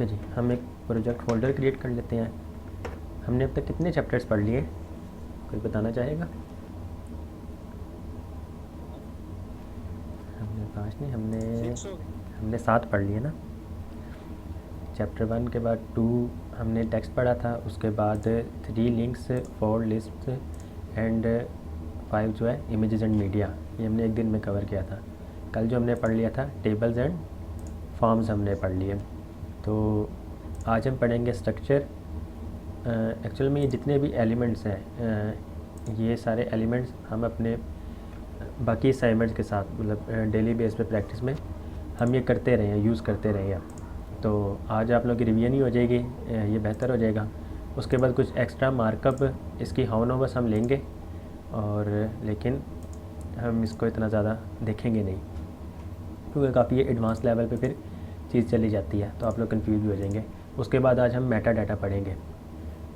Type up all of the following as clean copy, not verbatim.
Okay जी, हम एक project folder create कर लेते हैं। हमने अब तक कितने चैप्टर्स पढ़ लिए, कोई बताना चाहेगा? हमने 5 नहीं, हमने 7 पढ़ लिए ना। चैप्टर 1 के बाद 2 हमने टेक्स्ट पढ़ा था, उसके बाद 3 लिंक्स, 4 लिस्ट एंड 5 जो है इमेजेस एंड मीडिया, ये हमने एक दिन में कवर किया था। कल जो हमने पढ़ लिया था टेबल्स एंड फॉर्म्स हमने पढ़ लिए। तो आज हम पढ़ेंगे स्ट्रक्चर। एक्चुअल में ये जितने भी एलिमेंट्स हैं, ये सारे एलिमेंट्स हम अपने बाकी असाइनमेंट्स के साथ मतलब डेली बेस पे प्रैक्टिस में हम ये करते रहे हैं, यूज़ करते रहे हैं। तो आज आप लोग की रिवीजन ही हो जाएगी, ये बेहतर हो जाएगा। उसके बाद कुछ एक्स्ट्रा मार्कअप इसकी हाउ बस हम लेंगे, और लेकिन हम इसको इतना ज़्यादा देखेंगे नहीं, क्योंकि काफ़ी ये एडवांस लेवल पे फिर चीज़ चली जाती है, तो आप लोग कंफ्यूज भी हो जाएंगे। उसके बाद आज हम मेटा डाटा पढ़ेंगे।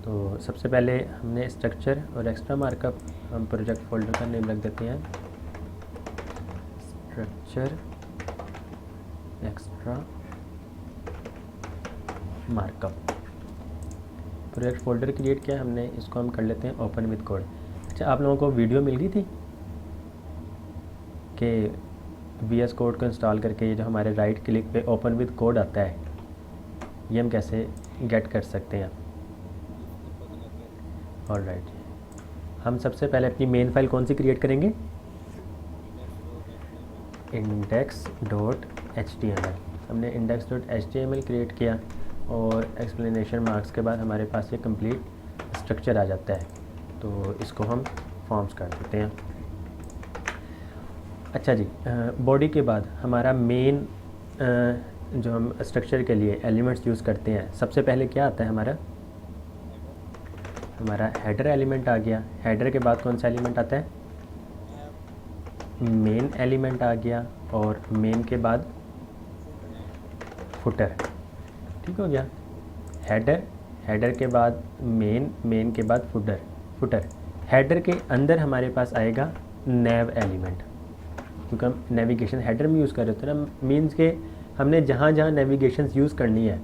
तो सबसे पहले हमने स्ट्रक्चर और एक्स्ट्रा मार्कअप, हम प्रोजेक्ट फोल्डर का नेम रख देते हैं structure extra markup. Project folder create किया हमने, इसको हम कर लेते हैं ओपन विद कोड। अच्छा, आप लोगों को वीडियो मिल गई थी कि VS कोड को इंस्टॉल करके ये जो हमारे राइट क्लिक पे ओपन विद कोड आता है, ये हम कैसे गेट कर सकते हैं? ऑलराइट, हम सबसे पहले अपनी मेन फाइल कौन सी क्रिएट करेंगे? index.html। हमने index.html क्रिएट किया और एक्सप्लेनेशन मार्क्स के बाद हमारे पास ये कंप्लीट स्ट्रक्चर आ जाता है। तो इसको हम फॉर्म्स कर देते हैं। अच्छा जी, बॉडी के बाद हमारा मेन जो हम स्ट्रक्चर के लिए एलिमेंट्स यूज़ करते हैं, सबसे पहले क्या आता है? हमारा हेडर एलिमेंट आ गया। हेडर के बाद कौन सा एलिमेंट आता है? मेन एलिमेंट आ गया, और मेन के बाद फुटर। ठीक हो गया, हेडर के बाद मेन के बाद फुटर। हेडर के अंदर हमारे पास आएगा नेव एलिमेंट, क्योंकि हम नेविगेशन हेडर में यूज़ कर रहे होते हैं ना। मीन्स के हमने जहाँ जहाँ नेविगेशन यूज़ करनी है,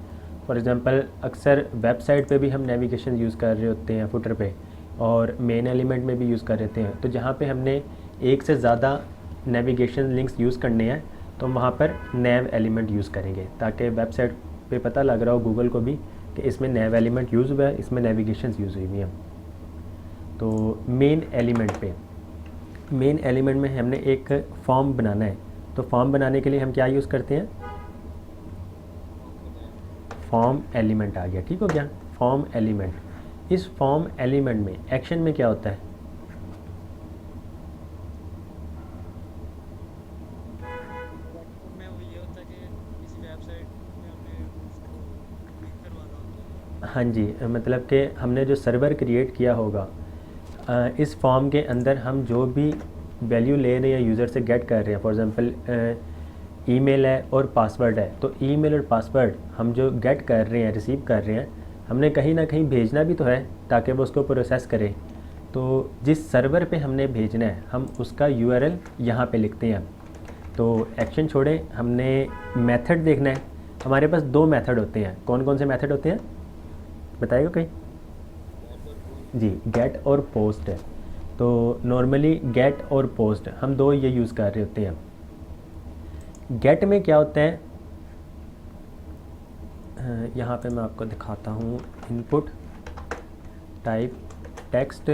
फॉर एग्जांपल अक्सर वेबसाइट पे भी हम नेविगेशन यूज़ कर रहे होते हैं फुटर पे, और मेन एलिमेंट में भी यूज़ कर रहे हैं। तो जहाँ पे हमने एक से ज़्यादा नेविगेशन लिंक्स यूज़ करने हैं, तो वहाँ पर नेव एलिमेंट यूज़ करेंगे, ताकि वेबसाइट पे पता लग रहा हो गूगल को भी कि इसमें नेव एलिमेंट यूज़ हुआ है, इसमें नेविगेशन यूज़ हुई है। तो मेन एलिमेंट में हमने एक फॉर्म बनाना है। तो फॉर्म बनाने के लिए हम क्या यूज़ करते हैं? फॉर्म एलिमेंट आ गया। ठीक हो गया, फॉर्म एलिमेंट। इस फॉर्म एलिमेंट में एक्शन में क्या होता है? हाँ जी, मतलब कि हमने जो सर्वर क्रिएट किया होगा, इस फॉर्म के अंदर हम जो भी वैल्यू ले रहे हैं यूज़र से गेट कर रहे हैं, फॉर एग्जांपल ईमेल है और पासवर्ड है, तो ईमेल और पासवर्ड हम जो गेट कर रहे हैं, रिसीव कर रहे हैं, हमने कहीं ना कहीं भेजना भी तो है ताकि वो उसको प्रोसेस करे। तो जिस सर्वर पे हमने भेजना है, हम उसका URL यहाँ पे लिखते हैं। तो एक्शन छोड़े, हमने मेथड देखना है। हमारे पास 2 मेथड होते हैं। कौन कौन से मेथड होते हैं बताइएगा कोई? जी, गेट और पोस्ट है। तो नॉर्मली गेट और पोस्ट हम 2 ये यूज़ कर रहे होते हैं। गेट में क्या होता है, यहाँ पे मैं आपको दिखाता हूँ, इनपुट टाइप टेक्स्ट।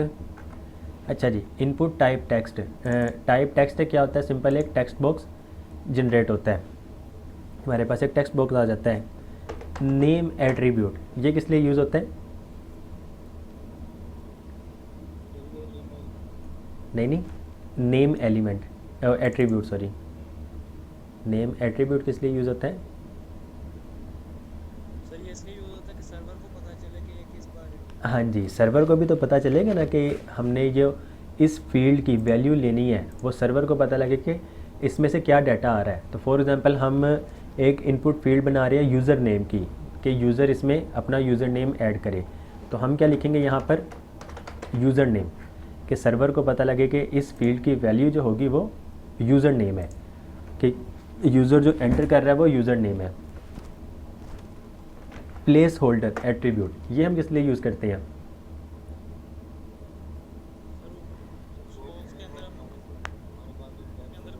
अच्छा जी, input type text. Type text क्या होता है? सिंपल एक टेक्स्ट बॉक्स जनरेट होता है, हमारे पास एक टेक्स्ट बॉक्स आ जाता है। नेम एट्रीब्यूट, ये किस लिए यूज़ होता है? नहीं, name element attribute, sorry, name attribute किस लिए यूज़ होता है? सर ये इसलिए यूज़ होता है कि सर्वर को पता चले कि ये किस बारे। हाँ जी, सर्वर को भी तो पता चलेगा ना कि हमने जो इस फील्ड की वैल्यू लेनी है, वो सर्वर को पता लगे कि इसमें से क्या डाटा आ रहा है। तो फॉर एग्जांपल हम एक इनपुट फील्ड बना रहे हैं यूज़र नेम की, कि यूज़र इसमें अपना यूज़र नेम ऐड करे। तो हम क्या लिखेंगे यहाँ पर? यूज़र नेम, कि सर्वर को पता लगे कि इस फील्ड की वैल्यू जो होगी वो यूज़र नेम है, कि यूज़र जो एंटर कर रहा है वो यूज़र नेम है। प्लेस होल्डर एट्रीब्यूट, ये हम किस लिए यूज़ करते हैं? सर वो उसके अंदर हम उसके अंदर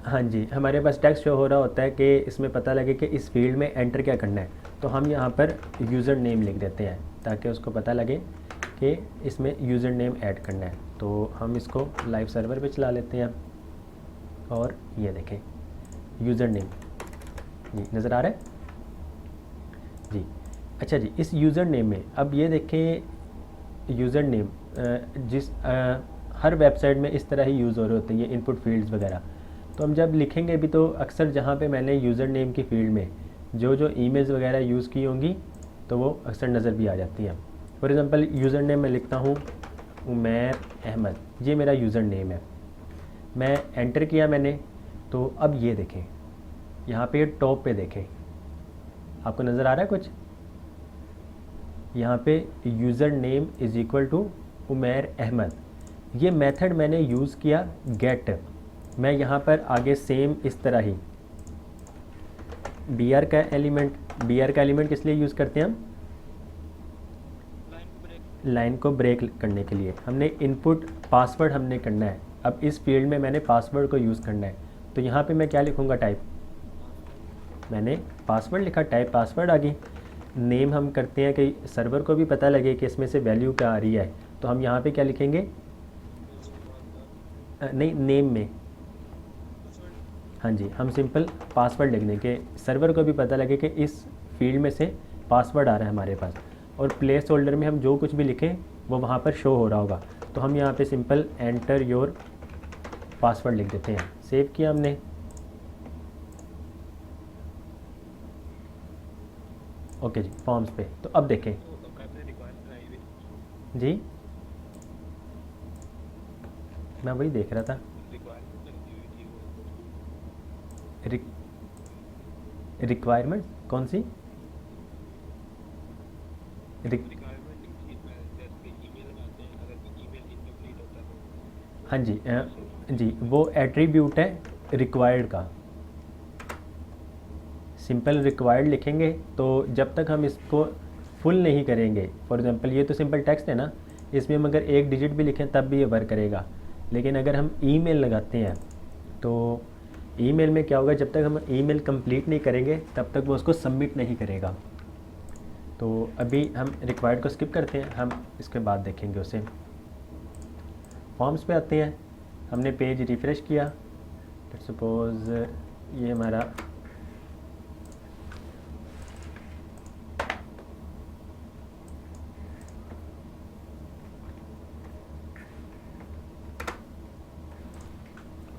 हाँ जी, हमारे पास टेक्स्ट शो हो रहा होता है कि इसमें पता लगे कि इस फील्ड में एंटर क्या करना है, तो हम यहाँ पर यूज़र नेम लिख देते हैं ताकि उसको पता लगे कि इसमें यूज़र नेम ऐड करना है। तो हम इसको लाइव सर्वर पे चला लेते हैं और ये देखें यूज़र नेम जी नज़र आ रहा है जी। अच्छा जी, इस यूज़र नेम में अब ये देखें यूज़र नेम जिस हर वेबसाइट में इस तरह ही यूज़ हो रहे होते हैं ये इनपुट फील्ड्स वगैरह। तो हम जब लिखेंगे भी तो अक्सर जहाँ पे मैंने यूज़र नेम की फ़ील्ड में जो जो ईमेल्स वगैरह यूज़ की होंगी तो वो अक्सर नज़र भी आ जाती हैं। फॉर एग्ज़ाम्पल यूज़र नेम मैं लिखता हूँ उमैर अहमद, ये मेरा यूज़र नेम है। मैं एंटर किया मैंने, तो अब ये देखें यहाँ पे टॉप पे देखें, आपको नज़र आ रहा है कुछ? यहाँ पे user name is equal to Umair Ahmed, ये मेथड मैंने यूज़ किया गेट। मैं यहाँ पर आगे सेम इस तरह ही बी आर का एलिमेंट किस लिए यूज़ करते हैं हम? लाइन को ब्रेक करने के लिए। हमने इनपुट पासवर्ड हमने करना है, अब इस फील्ड में मैंने पासवर्ड को यूज़ करना है, तो यहाँ पे मैं क्या लिखूँगा? टाइप, मैंने पासवर्ड लिखा, टाइप पासवर्ड आ गई। नेम हम करते हैं कि सर्वर को भी पता लगे कि इसमें से वैल्यू क्या आ रही है, तो हम यहाँ पे क्या लिखेंगे? नहीं, नेम में हाँ जी, हम सिंपल पासवर्ड लिख दें कि सर्वर को भी पता लगे कि इस फील्ड में से पासवर्ड आ रहा है हमारे पास, और प्लेस होल्डर में हम जो कुछ भी लिखें वो वहाँ पर शो हो रहा होगा। तो हम यहाँ पे सिंपल एंटर योर पासवर्ड लिख देते हैं। सेव किया हमने, ओके जी, फॉर्म्स पे। तो अब देखें जी, मैं वही देख रहा था। रिक्वायरमेंट कौन सी? हाँ जी जी, वो एट्रीब्यूट है रिक्वायर्ड का। सिंपल रिक्वायर्ड लिखेंगे तो जब तक हम इसको फुल नहीं करेंगे, फॉर एग्जांपल ये तो सिंपल टेक्स्ट है ना, इसमें हम अगर एक डिजिट भी लिखें तब भी ये वर्क करेगा। लेकिन अगर हम ईमेल लगाते हैं तो ईमेल में क्या होगा, जब तक हम ईमेल कंप्लीट नहीं करेंगे तब तक वो उसको सबमिट नहीं करेगा। तो अभी हम रिक्वायर्ड को स्किप करते हैं, हम इसके बाद देखेंगे उसे। फॉर्म्स पे आते हैं, हमने पेज रिफ़्रेश किया, लेट्स सपोज ये हमारा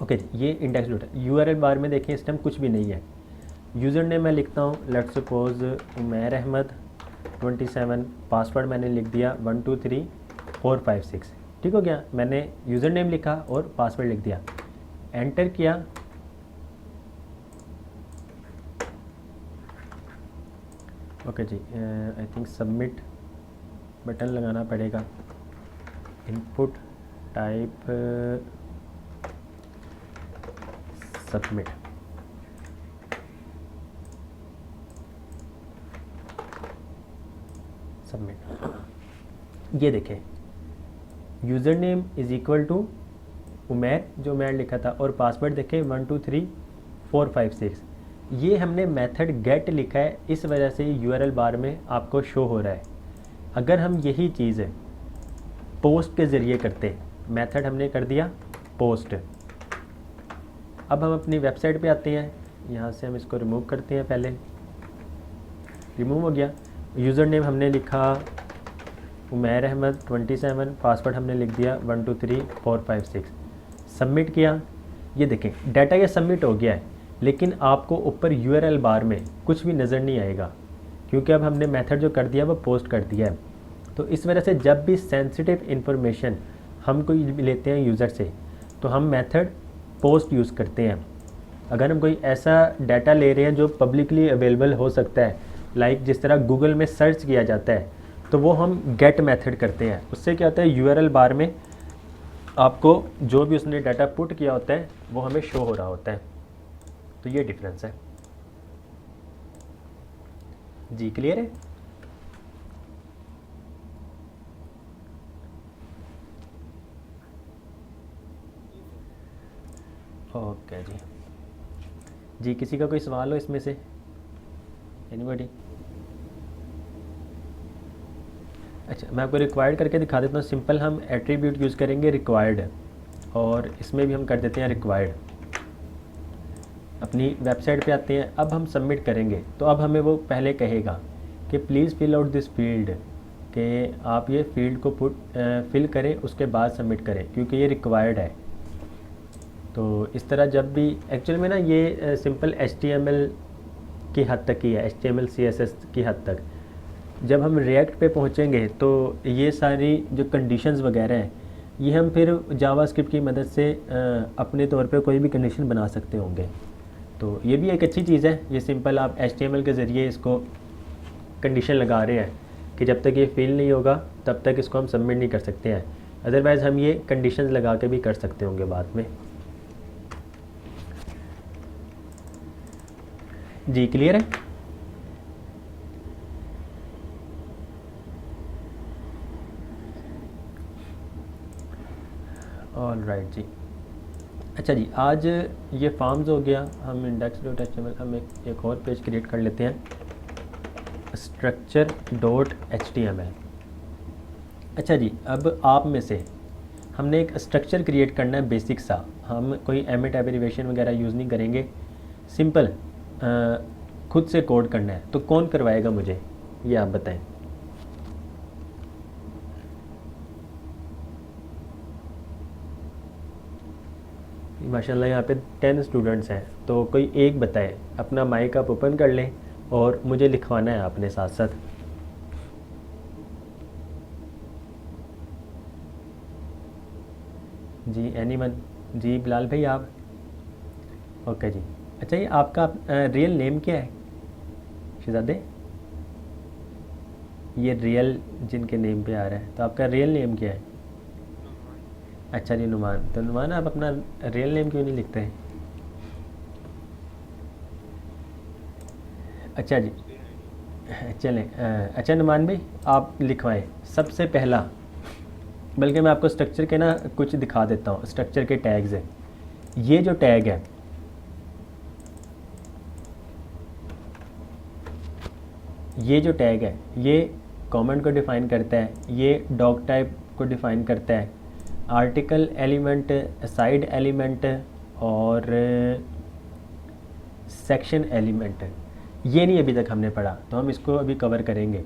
ओके ये इंडेक्स डॉट है। यूआरएल बार में देखें इस टाइम कुछ भी नहीं है। यूज़र नेम मैं लिखता हूँ let's suppose Umair Ahmed 27, password मैंने लिख दिया 123456, ठीक हो गया। मैंने यूज़र नेम लिखा और पासवर्ड लिख दिया, एंटर किया। ओके जी, आई थिंक सबमिट बटन लगाना पड़ेगा। Input type submit, submit. ये देखें user name is equal to Umair, जो मैं लिखा था, और पासवर्ड देखें 123456। ये हमने मेथड गेट लिखा है, इस वजह से यूआरएल बार में आपको शो हो रहा है। अगर हम यही चीज़ पोस्ट के ज़रिए करते, मेथड हमने कर दिया पोस्ट। अब हम अपनी वेबसाइट पे आते हैं, यहाँ से हम इसको रिमूव करते हैं। पहले रिमूव हो गया। यूज़र नेम हमने लिखा उमैर अहमद 27, पासवर्ड हमने लिख दिया 123456, सबमिट किया। ये देखें डाटा ये सबमिट हो गया है, लेकिन आपको ऊपर यूआरएल बार में कुछ भी नज़र नहीं आएगा, क्योंकि अब हमने मेथड जो कर दिया वो पोस्ट कर दिया है। तो इस वजह से जब भी सेंसिटिव इन्फॉर्मेशन हम कोई लेते हैं यूज़र से, तो हम मेथड पोस्ट यूज़ करते हैं। अगर हम कोई ऐसा डाटा ले रहे हैं जो पब्लिकली अवेलेबल हो सकता है, लाइक जिस तरह गूगल में सर्च किया जाता है, तो वो हम गेट मेथड करते हैं। उससे क्या होता है, यूआरएल बार में आपको जो भी उसने डाटा पुट किया होता है वो हमें शो हो रहा होता है। तो ये डिफरेंस है। जी क्लियर है? ओके जी। जी किसी का कोई सवाल हो इसमें से? एनीबॉडी? अच्छा मैं आपको रिक्वायर्ड करके दिखा देता हूँ। सिंपल हम एट्रीब्यूट यूज़ करेंगे रिक्वायर्ड, और इसमें भी हम कर देते हैं रिक्वायर्ड। अपनी वेबसाइट पे आते हैं, अब हम सबमिट करेंगे तो अब हमें वो पहले कहेगा कि please fill out this field, कि आप ये फील्ड को फिल करें, उसके बाद सबमिट करें, क्योंकि ये रिक्वायर्ड है। तो इस तरह जब भी एक्चुअल में ना ये सिंपल HTML की हद तक ही है, HTML CSS की हद तक। जब हम रिएक्ट पे पहुंचेंगे तो ये सारी जो कंडीशंस वगैरह हैं ये हम फिर जावास्क्रिप्ट की मदद से अपने तौर पे कोई भी कंडीशन बना सकते होंगे। तो ये भी एक अच्छी चीज़ है। ये सिंपल आप HTML के ज़रिए इसको कंडीशन लगा रहे हैं कि जब तक ये फिल नहीं होगा तब तक इसको हम सबमिट नहीं कर सकते हैं। अदरवाइज़ हम ये कंडीशंस लगा के भी कर सकते होंगे बाद में। जी क्लियर है? ऑल राइट जी। अच्छा जी, आज ये फॉर्म्स हो गया। हम index.html हम एक और पेज क्रिएट कर लेते हैं, structure.html। अच्छा जी, अब आप में से हमने एक स्ट्रक्चर क्रिएट करना है बेसिक सा। हम कोई एमिट एब्रिविएशन वगैरह यूज़ नहीं करेंगे, सिंपल खुद से कोड करना है। तो कौन करवाएगा मुझे, ये आप बताएं। माशाल्लाह यहाँ पे 10 स्टूडेंट्स हैं, तो कोई एक बताए। अपना माइक आप ओपन कर लें और मुझे लिखवाना है आपने साथ साथ। जी एनीवन? जी बिलाल भाई आप? ओके जी। अच्छा ये आपका रियल नेम क्या है शहजादे? ये रियल जिनके नेम पे आ रहा है, तो आपका रियल नेम क्या है? अच्छा जी नुमान। तो नुमान आप अपना रियल नेम क्यों नहीं लिखते हैं? अच्छा जी चलें। अच्छा नुमान भाई आप लिखवाएं सबसे पहला। बल्कि मैं आपको स्ट्रक्चर के ना कुछ दिखा देता हूँ। स्ट्रक्चर के टैग्स हैं, ये जो टैग है, ये जो टैग है ये कमेंट को डिफ़ाइन करता है, ये डॉग टाइप को डिफ़ाइन करता है, आर्टिकल एलिमेंट, साइड एलिमेंट और सेक्शन एलिमेंट। ये नहीं अभी तक हमने पढ़ा, तो हम इसको अभी कवर करेंगे।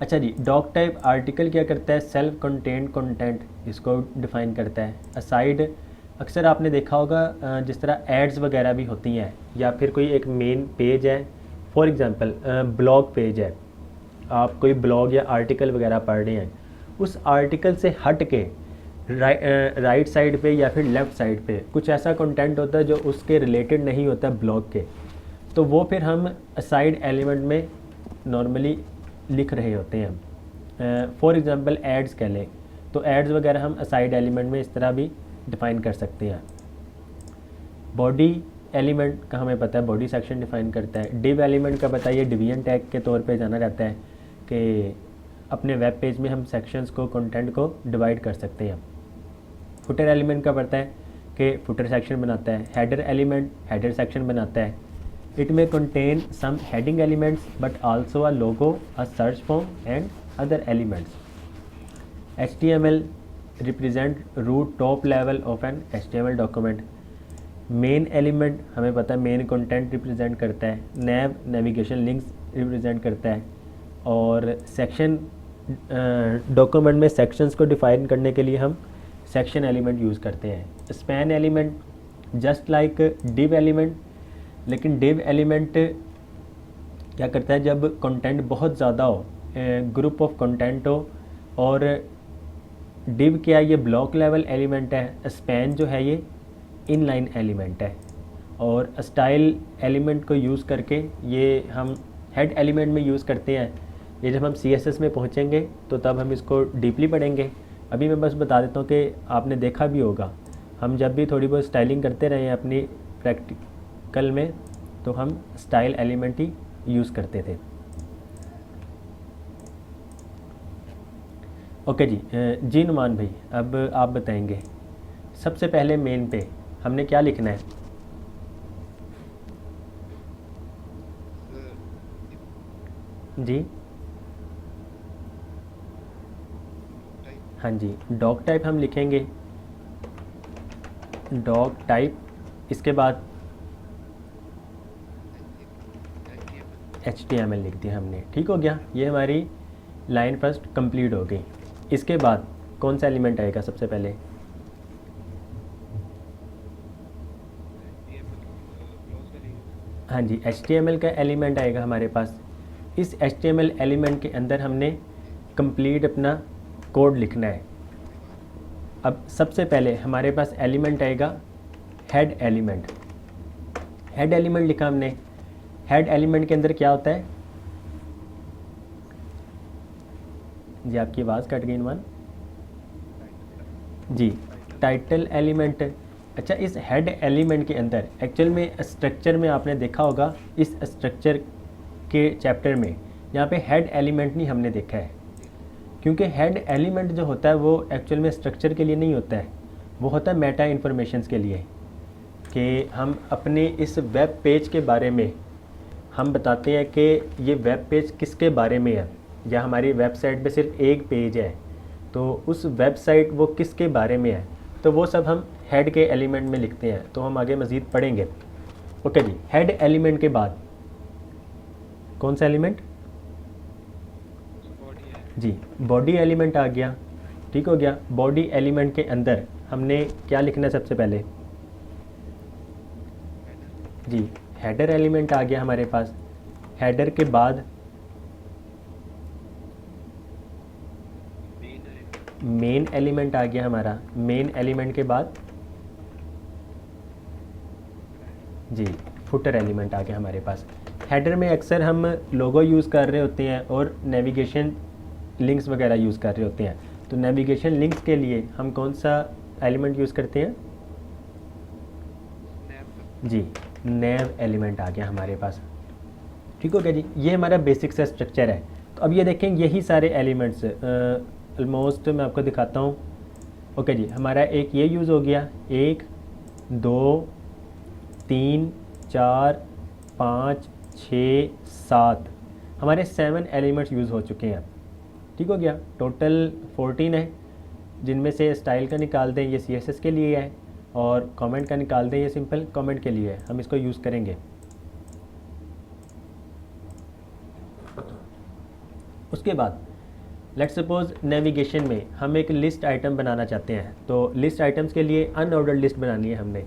अच्छा जी, डॉग टाइप आर्टिकल क्या करता है? सेल्फ कंटेंट कंटेंट इसको डिफ़ाइन करता है। असाइड अक्सर आपने देखा होगा जिस तरह एड्स वगैरह भी होती हैं, या फिर कोई एक मेन पेज है, फॉर एग्ज़ाम्पल ब्लॉग पेज है, आप कोई ब्लॉग या आर्टिकल वगैरह पढ़ रहे हैं, उस आर्टिकल से हट के राइट साइड पे या फिर लेफ़्ट साइड पे कुछ ऐसा कंटेंट होता है जो उसके रिलेटेड नहीं होता ब्लॉग के, तो वो फिर हम असाइड एलिमेंट में नॉर्मली लिख रहे होते हैं। फॉर एग्ज़ाम्पल एड्स कह लें, तो एड्स वगैरह हम असाइड एलिमेंट में इस तरह भी डिफ़ाइन कर सकते हैं। बॉडी एलिमेंट का हमें पता है, बॉडी सेक्शन डिफ़ाइन करता है। डिव एलिमेंट का पता है, ये डिवीजन टैग के तौर पे जाना जाता है कि अपने वेब पेज में हम सेक्शंस को, कंटेंट को डिवाइड कर सकते हैं। फुटर एलिमेंट का पता है कि फुटर सेक्शन बनाता है। हेडर एलिमेंट हेडर सेक्शन बनाता है। It may contain some heading elements but also a logo, a search form and other elements. HTML represent root top level of an HTML document. Main element हमें पता है main content represent करता है। नैव navigation links represent करता है। और section document में sections को डिफाइन करने के लिए हम सेक्शन एलिमेंट यूज़ करते हैं। Span element just like div element, लेकिन डिव एलिमेंट क्या करता है, जब कंटेंट बहुत ज़्यादा हो, ग्रुप ऑफ कंटेंट हो, और डिव क्या है, ये ब्लॉक लेवल एलिमेंट है। स्पैन जो है ये इनलाइन एलिमेंट है। और स्टाइल एलिमेंट को यूज़ करके ये हम हेड एलिमेंट में यूज़ करते हैं। ये जब हम CSS में पहुँचेंगे तो तब हम इसको डीपली पढ़ेंगे। अभी मैं बस बता देता हूँ कि आपने देखा भी होगा, हम जब भी थोड़ी बहुत स्टाइलिंग करते रहे हैं अपनी प्रैक्टिकल में, तो हम स्टाइल एलिमेंट ही यूज़ करते थे। ओके जी। जी नुमान भाई, अब आप बताएंगे सबसे पहले मेन पे हमने क्या लिखना है? जी हाँ जी, डॉक टाइप हम लिखेंगे, डॉक टाइप, इसके बाद HTML लिख दिया हमने। ठीक हो गया, ये हमारी लाइन फर्स्ट कंप्लीट हो गई। इसके बाद कौन सा एलिमेंट आएगा सबसे पहले? हाँ जी, HTML का एलिमेंट आएगा हमारे पास। इस HTML एलिमेंट के अंदर हमने कंप्लीट अपना कोड लिखना है। अब सबसे पहले हमारे पास एलिमेंट आएगा हेड एलिमेंट। हेड एलिमेंट लिखा हमने। हेड एलिमेंट के अंदर क्या होता है? जी आपकी आवाज़ कट गई नुमान जी। Title element. अच्छा, इस हेड एलिमेंट के अंदर एक्चुअल में स्ट्रक्चर में आपने देखा होगा, इस स्ट्रक्चर के चैप्टर में यहाँ पे हेड एलिमेंट नहीं हमने देखा है, क्योंकि हेड एलिमेंट जो होता है वो एक्चुअल में स्ट्रक्चर के लिए नहीं होता है, वो होता है मेटा इन्फॉर्मेशंस के लिए, कि हम अपने इस वेब पेज के बारे में हम बताते हैं कि ये वेब पेज किसके बारे में है, या हमारी वेबसाइट पे सिर्फ एक पेज है तो उस वेबसाइट वो किसके बारे में है, तो वो सब हम हेड के एलिमेंट में लिखते हैं। तो हम आगे मज़ीद पढ़ेंगे। ओके जी, हेड एलिमेंट के बाद कौन सा एलिमेंट? जी, बॉडी एलिमेंट आ गया। ठीक हो गया, बॉडी एलिमेंट के अंदर हमने क्या लिखना है सबसे पहले? जी, हेडर एलिमेंट आ गया हमारे पास। हेडर के बाद मेन एलिमेंट आ गया हमारा। मेन एलिमेंट के बाद जी फुटर एलिमेंट आ गया हमारे पास। हेडर में अक्सर हम लोगो यूज़ कर रहे होते हैं और नेविगेशन लिंक्स वगैरह यूज़ कर रहे होते हैं। तो नेविगेशन लिंक्स के लिए हम कौन सा एलिमेंट यूज़ करते हैं? जी, नेव एलिमेंट आ गया हमारे पास। ठीक हो गया जी, ये हमारा बेसिक सा स्ट्रक्चर है। तो अब ये देखें, यही सारे एलिमेंट्स ऑलमोस्ट मैं आपको दिखाता हूँ। ओके जी, हमारा एक ये यूज़ हो गया, 1 2 3 4 5 6 7, हमारे 7 एलिमेंट्स यूज़ हो चुके हैं। ठीक हो गया, टोटल 14 है, जिनमें से स्टाइल का निकाल दें ये CSS के लिए है, और कमेंट का निकाल दें ये सिंपल कमेंट के लिए है। हम इसको यूज़ करेंगे। उसके बाद लेट्स सपोज नेविगेशन में हम एक लिस्ट आइटम बनाना चाहते हैं, तो लिस्ट आइटम्स के लिए अनऑर्डर्ड लिस्ट बनानी है हमने।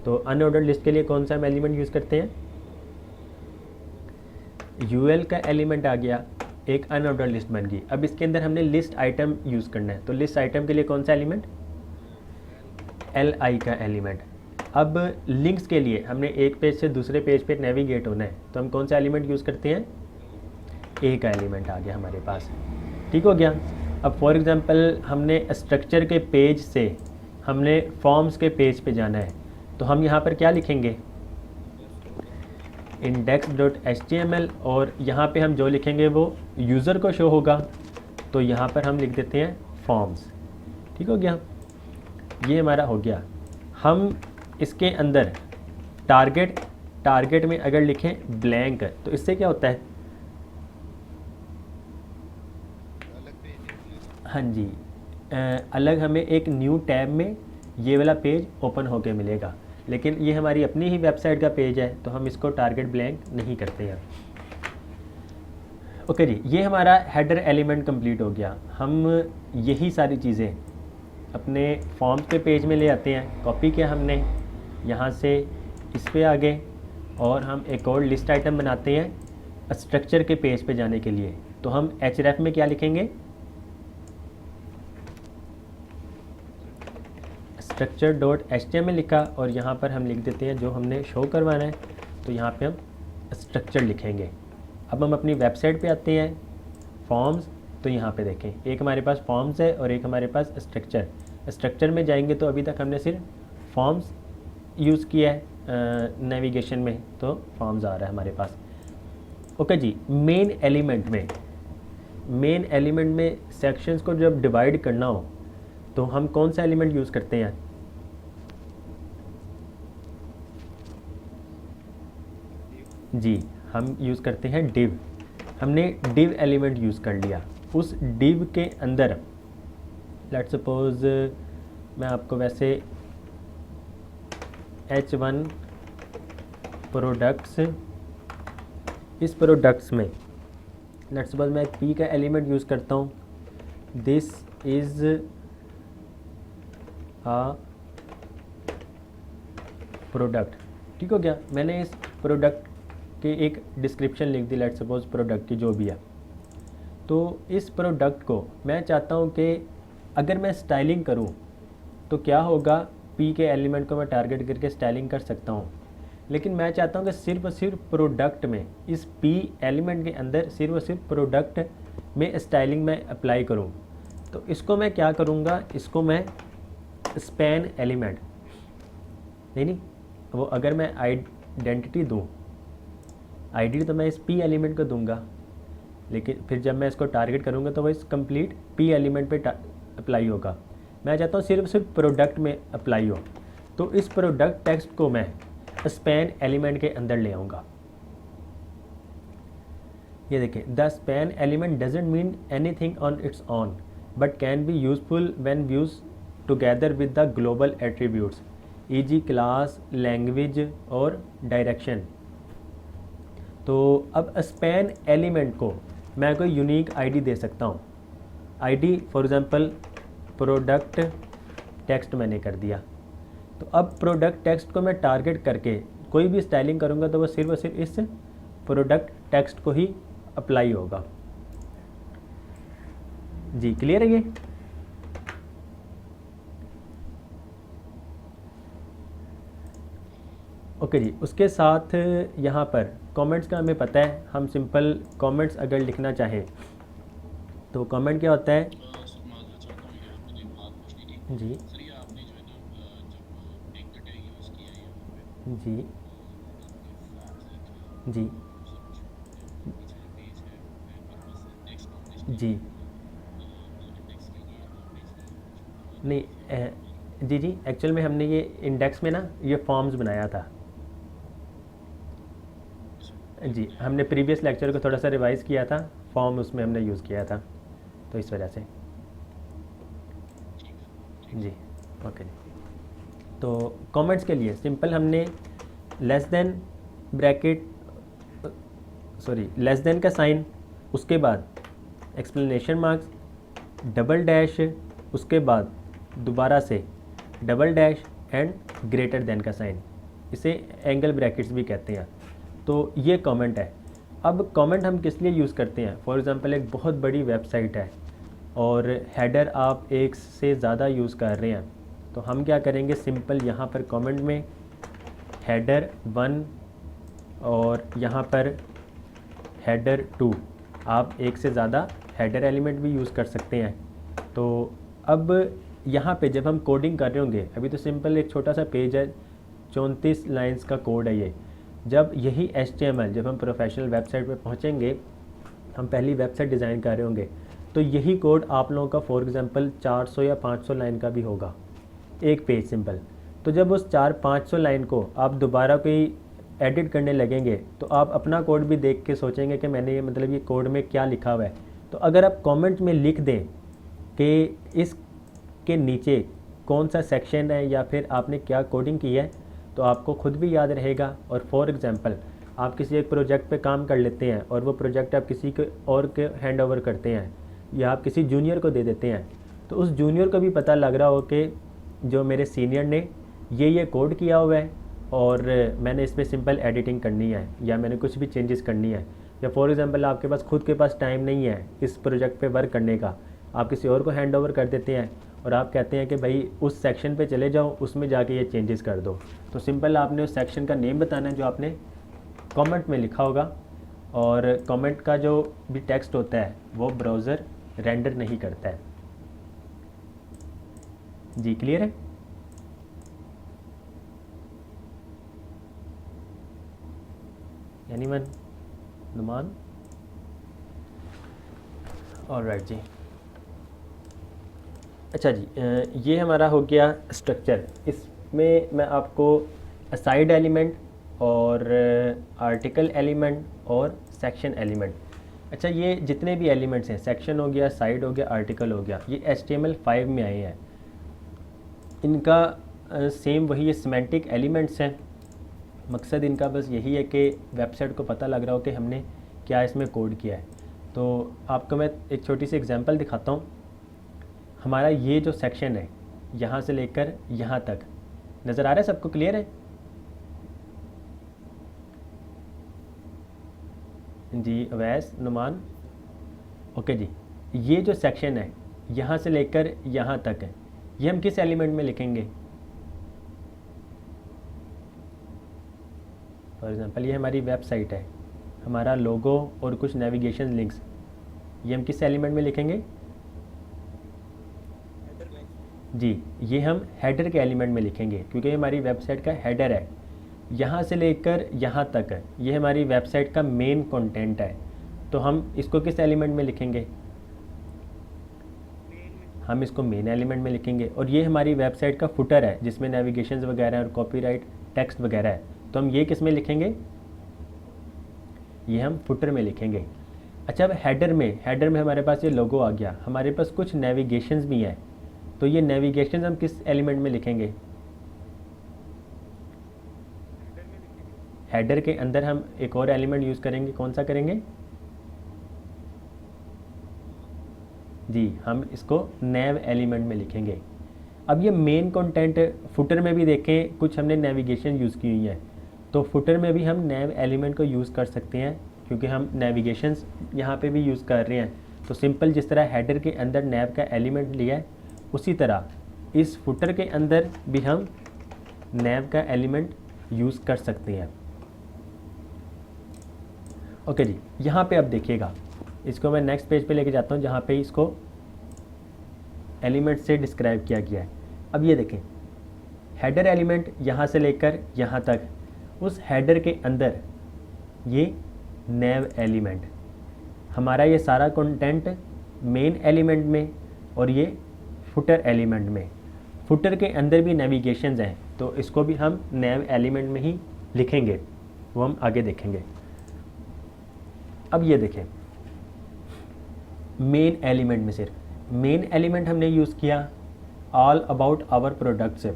तो अनऑर्डर्ड लिस्ट के लिए कौन सा हम एलिमेंट यूज़ करते हैं? UL का एलिमेंट आ गया, एक अनऑर्डर्ड लिस्ट बन गई। अब इसके अंदर हमने लिस्ट आइटम यूज़ करना है, तो लिस्ट आइटम के लिए कौन सा एलिमेंट? LI का एलिमेंट। अब लिंक्स के लिए हमने एक पेज से दूसरे पेज पे नेविगेट होना है, तो हम कौन सा एलिमेंट यूज़ करते हैं? A का एलिमेंट आ गया हमारे पास। ठीक हो गया। अब फॉर एग्ज़ाम्पल हमने स्ट्रक्चर के पेज से हमने फॉर्म्स के पेज पे जाना है, तो हम यहाँ पर क्या लिखेंगे? index.html, और यहाँ पे हम जो लिखेंगे वो यूज़र को शो होगा, तो यहाँ पर हम लिख देते हैं फॉर्म्स। ठीक हो गया, ये हमारा हो गया। हम इसके अंदर टारगेट में अगर लिखें ब्लैंक, तो इससे क्या होता है? हाँ जी, अलग हमें एक न्यू टैब में ये वाला पेज ओपन होके मिलेगा, लेकिन ये हमारी अपनी ही वेबसाइट का पेज है, तो हम इसको टारगेट ब्लैंक नहीं करते हैं। ओके जी, ये हमारा हेडर एलिमेंट कंप्लीट हो गया। हम यही सारी चीज़ें अपने फॉर्म्स के पेज में ले आते हैं। कॉपी किया हमने यहाँ से इस पे आ गए, और हम एक और लिस्ट आइटम बनाते हैं स्ट्रक्चर के पेज पे जाने के लिए। तो हम href में क्या लिखेंगे? structure.html लिखा, और यहाँ पर हम लिख देते हैं जो हमने शो करवाना है, तो यहाँ पे हम स्ट्रक्चर लिखेंगे। अब हम अपनी वेबसाइट पे आते हैं, फॉर्म्स, तो यहाँ पे देखें एक हमारे पास फॉर्म्स है और एक हमारे पास स्ट्रक्चर। स्ट्रक्चर में जाएंगे तो अभी तक हमने सिर्फ फॉर्म्स यूज़ किया है नेविगेशन में, तो फॉर्म्स आ रहा है हमारे पास। ओके जी, मेन एलिमेंट में सेक्शंस को जब डिवाइड करना हो तो हम कौन सा एलिमेंट यूज़ करते हैं? जी, हम यूज़ करते हैं डिव। हमने डिव एलिमेंट यूज़ कर लिया। उस डिव के अंदर लेट्स सपोज मैं आपको वैसे H1 प्रोडक्ट्स, इस प्रोडक्ट्स में लेट्स सपोज मैं P का एलिमेंट यूज़ करता हूँ, दिस इज़ आ प्रोडक्ट। ठीक हो गया, मैंने इस प्रोडक्ट के एक डिस्क्रिप्शन लिख दी, लेट्स सपोज प्रोडक्ट की जो भी है। तो इस प्रोडक्ट को मैं चाहता हूँ कि अगर मैं स्टाइलिंग करूँ तो क्या होगा, पी के एलिमेंट को मैं टारगेट करके स्टाइलिंग कर सकता हूँ, लेकिन मैं चाहता हूँ कि सिर्फ और सिर्फ प्रोडक्ट में, इस पी एलिमेंट के अंदर सिर्फ और सिर्फ प्रोडक्ट में स्टाइलिंग मैं अप्लाई करूँ। तो इसको मैं क्या करूँगा, इसको मैं स्पैन एलिमेंट, नहीं वो अगर मैं आइडेंटिटी दूँ, आईडी तो मैं इस पी एलिमेंट को दूंगा, लेकिन फिर जब मैं इसको टारगेट करूंगा तो वो इस कंप्लीट पी एलिमेंट पे अप्लाई होगा। मैं चाहता हूँ सिर्फ प्रोडक्ट में अप्लाई हो, तो इस प्रोडक्ट टेक्स्ट को मैं स्पैन एलिमेंट के अंदर ले आऊँगा। ये देखिए, the span element doesn't mean anything on its own but can be useful when used together with the global attributes e g. Class, language और डायरेक्शन। तो अब स्पैन एलिमेंट को मैं कोई यूनिक आईडी दे सकता हूँ। ID for example product text मैंने कर दिया। तो अब प्रोडक्ट टेक्स्ट को मैं टारगेट करके कोई भी स्टाइलिंग करूँगा तो वो सिर्फ और सिर्फ इस प्रोडक्ट टेक्स्ट को ही अप्लाई होगा। जी क्लियर है ये? ओके जी, उसके साथ यहाँ पर कमेंट्स का हमें पता है, हम सिंपल कमेंट्स अगर लिखना चाहें तो कमेंट क्या होता है? सर मानना चाहता हूँ यहाँ पे एक बात पूछनी थी जी सर, ये आपने जो है ना जब एक टैग यूज़ किया है यहाँ पे जी फैब्रिक जी सब पीछे जो पेज है पर्पस है टेक्स्ट पब्लिश जी इंडेक्स के लिए आपने इसलिए नहीं जी जी, एक्चुअल में हमने ये इंडेक्स में ना ये फॉर्म्स बनाया था। जी, हमने प्रीवियस लेक्चर को थोड़ा सा रिवाइज़ किया था, फॉर्म उसमें हमने यूज़ किया था, तो इस वजह से। जी ओके जी। तो कमेंट्स के लिए सिंपल हमने less than bracket, sorry less than का साइन, उसके बाद एक्सप्लेनेशन मार्क्स, डबल डैश, उसके बाद दोबारा से double dash and greater than का साइन, इसे एंगल ब्रैकेट्स भी कहते हैं। तो ये कमेंट है। अब कमेंट हम किस लिए यूज़ करते हैं? फॉर एग्ज़ाम्पल एक बहुत बड़ी वेबसाइट है और हेडर आप एक से ज़्यादा यूज़ कर रहे हैं, तो हम क्या करेंगे, सिंपल यहाँ पर कमेंट में हेडर 1 और यहाँ पर हेडर 2, आप एक से ज़्यादा हेडर एलिमेंट भी यूज़ कर सकते हैं। तो अब यहाँ पे जब हम कोडिंग कर रहे होंगे, अभी तो सिंपल एक छोटा सा पेज है, 34 लाइंस का कोड है ये। जब यही HTML, जब हम प्रोफेशनल वेबसाइट पे पहुँचेंगे, हम पहली वेबसाइट डिज़ाइन कर रहे होंगे, तो यही कोड आप लोगों का फॉर एग्ज़ाम्पल 400 या 500 लाइन का भी होगा, एक पेज सिंपल। तो जब उस 400-500 लाइन को आप दोबारा कोई एडिट करने लगेंगे तो आप अपना कोड भी देख के सोचेंगे कि मैंने ये मतलब ये कोड में क्या लिखा हुआ है। तो अगर आप कमेंट में लिख दें कि इसके नीचे कौन सा सेक्शन है या फिर आपने क्या कोडिंग की है, तो आपको खुद भी याद रहेगा। और फॉर एग्ज़ाम्पल आप किसी एक प्रोजेक्ट पे काम कर लेते हैं और वो प्रोजेक्ट आप किसी के और के हैंड ओवर करते हैं या आप किसी जूनियर को दे देते हैं, तो उस जूनियर को भी पता लग रहा हो कि जो मेरे सीनियर ने ये कोड किया हुआ है और मैंने इसमें सिंपल एडिटिंग करनी है या मैंने कुछ भी चेंजेस करनी है। या फॉर एग्ज़ाम्पल आपके पास खुद के पास टाइम नहीं है इस प्रोजेक्ट पे वर्क करने का, आप किसी और को हैंड ओवर कर देते हैं और आप कहते हैं कि भाई उस सेक्शन पे चले जाओ, उसमें जाके ये चेंजेस कर दो। तो सिंपल आपने उस सेक्शन का नेम बताना है जो आपने कमेंट में लिखा होगा, और कमेंट का जो भी टेक्स्ट होता है वो ब्राउज़र रेंडर नहीं करता है। जी क्लियर है? एनीवन? नुमान। ऑलराइट जी। अच्छा जी, ये हमारा हो गया स्ट्रक्चर। इसमें मैं आपको असाइड एलिमेंट और आर्टिकल एलिमेंट और सेक्शन एलिमेंट, अच्छा ये जितने भी एलिमेंट्स हैं, सेक्शन हो गया, साइड हो गया, आर्टिकल हो गया, ये HTML5 में आए हैं। इनका सेम वही ये सिमेंटिक एलिमेंट्स हैं। मकसद इनका बस यही है कि वेबसाइट को पता लग रहा हो कि हमने क्या इसमें कोड किया है। तो आपको मैं एक छोटी सी एग्जांपल दिखाता हूँ। हमारा ये जो सेक्शन है यहाँ से लेकर यहाँ तक, नज़र आ रहा है सबको, क्लियर है जी? अवैस, नुमान, ओके जी। ये जो सेक्शन है यहाँ से लेकर यहाँ तक है, ये हम किस एलिमेंट में लिखेंगे? फॉर एग्ज़ाम्पल ये हमारी वेबसाइट है, हमारा लोगो और कुछ नेविगेशन लिंक्स, ये हम किस एलिमेंट में लिखेंगे हेडर में। जी? ये हम हेडर के एलिमेंट में लिखेंगे, क्योंकि ये हमारी वेबसाइट का हेडर है। यहाँ से लेकर यहाँ तक है, ये हमारी वेबसाइट का मेन कंटेंट है। तो हम इसको किस एलिमेंट में लिखेंगे? मेन में। हम इसको मेन एलिमेंट में लिखेंगे। और ये हमारी वेबसाइट का फुटर है, जिसमें नेविगेशंस वगैरह और कॉपीराइट टेक्स्ट वगैरह है। तो हम ये किस में लिखेंगे? ये हम फुटर में लिखेंगे। अच्छा, अब हेडर में हमारे पास ये लोगो आ गया, हमारे पास कुछ नेविगेशंस भी हैं। तो ये नेविगेशंस हम किस एलिमेंट में लिखेंगे? हेडर में लिखेंगे। हेडर के अंदर हम एक और एलिमेंट यूज़ करेंगे, कौन सा करेंगे जी? हम इसको नेव एलिमेंट में लिखेंगे। अब ये मेन कंटेंट, फुटर में भी देखें कुछ हमने नेविगेशन यूज़ की हुई है, तो फुटर में भी हम नेव एलिमेंट को यूज़ कर सकते हैं, क्योंकि हम नेविगेशंस यहाँ पे भी यूज़ कर रहे हैं। तो सिंपल जिस तरह हेडर के अंदर नेव का एलिमेंट लिया है, उसी तरह इस फुटर के अंदर भी हम नेव का एलिमेंट यूज़ कर सकते हैं। ओके जी, यहाँ पे अब देखिएगा, इसको मैं नेक्स्ट पेज पे लेके जाता हूँ, जहाँ पे इसको एलिमेंट से डिस्क्राइब किया गया है। अब ये देखें, हेडर एलिमेंट यहाँ से लेकर यहाँ तक, उस हेडर के अंदर ये नेव एलिमेंट, हमारा ये सारा कंटेंट मेन एलिमेंट में और ये फुटर एलिमेंट में। फुटर के अंदर भी नेविगेशंस हैं, तो इसको भी हम नेव एलिमेंट में ही लिखेंगे, वो हम आगे देखेंगे। अब ये देखें, मेन एलिमेंट में सिर्फ मेन एलिमेंट हमने यूज़ किया ऑल अबाउट आवर प्रोडक्ट्स,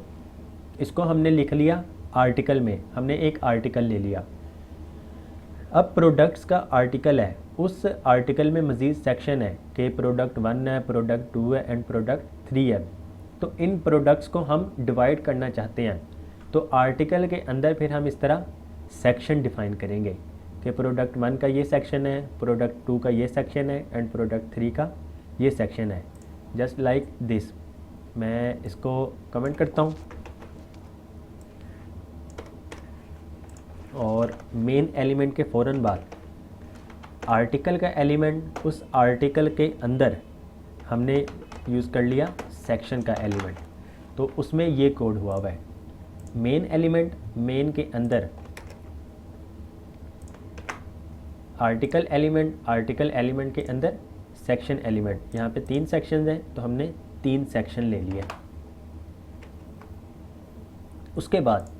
इसको हमने लिख लिया आर्टिकल में, हमने एक आर्टिकल ले लिया। अब प्रोडक्ट्स का आर्टिकल है, उस आर्टिकल में मज़ीद सेक्शन है कि प्रोडक्ट 1 है, प्रोडक्ट 2 है एंड प्रोडक्ट 3 है। तो इन प्रोडक्ट्स को हम डिवाइड करना चाहते हैं, तो आर्टिकल के अंदर फिर हम इस तरह सेक्शन डिफ़ाइन करेंगे कि प्रोडक्ट 1 का ये सेक्शन है, प्रोडक्ट 2 का ये सेक्शन है एंड प्रोडक्ट 3 का ये सेक्शन है। Just like this. मैं इसको कमेंट करता हूँ और मेन एलिमेंट के फ़ौरन बाद आर्टिकल का एलिमेंट, उस आर्टिकल के अंदर हमने यूज़ कर लिया सेक्शन का एलिमेंट, तो उसमें ये कोड हुआ है। मेन एलिमेंट, मेन के अंदर आर्टिकल एलिमेंट, आर्टिकल एलिमेंट के अंदर सेक्शन एलिमेंट। यहाँ पे 3 सेक्शंस हैं, तो हमने 3 सेक्शन ले लिए। उसके बाद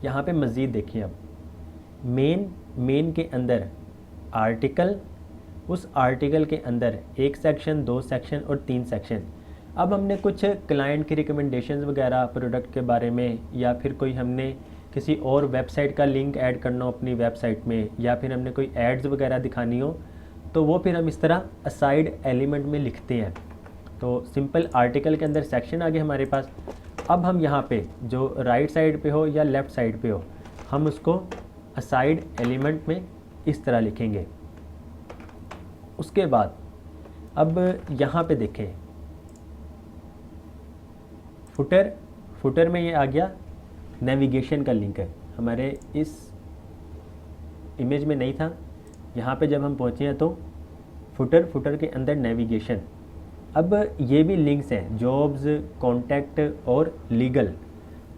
यहाँ पे मज़ीद देखिए, अब मेन के अंदर आर्टिकल, उस आर्टिकल के अंदर 1 सेक्शन, 2 सेक्शन और 3 सेक्शन। अब हमने कुछ क्लाइंट की रिकमेंडेशंस वगैरह प्रोडक्ट के बारे में, या फिर कोई हमने किसी और वेबसाइट का लिंक ऐड करना हो अपनी वेबसाइट में, या फिर हमने कोई एड्स वगैरह दिखानी हो, तो वो फिर हम इस तरह असाइड एलिमेंट में लिखते हैं। तो सिंपल आर्टिकल के अंदर सेक्शन आ गए हमारे पास। अब हम यहाँ पे जो राइट साइड पे हो या लेफ़्ट साइड पे हो, हम उसको असाइड एलिमेंट में इस तरह लिखेंगे। उसके बाद अब यहाँ पे देखें, फुटर में ये आ गया नेविगेशन का लिंक है, हमारे इस इमेज में नहीं था। यहाँ पे जब हम पहुँचे हैं तो फुटर के अंदर नेविगेशन। अब ये भी लिंक्स हैं, जॉब्स, कॉन्टैक्ट और लीगल,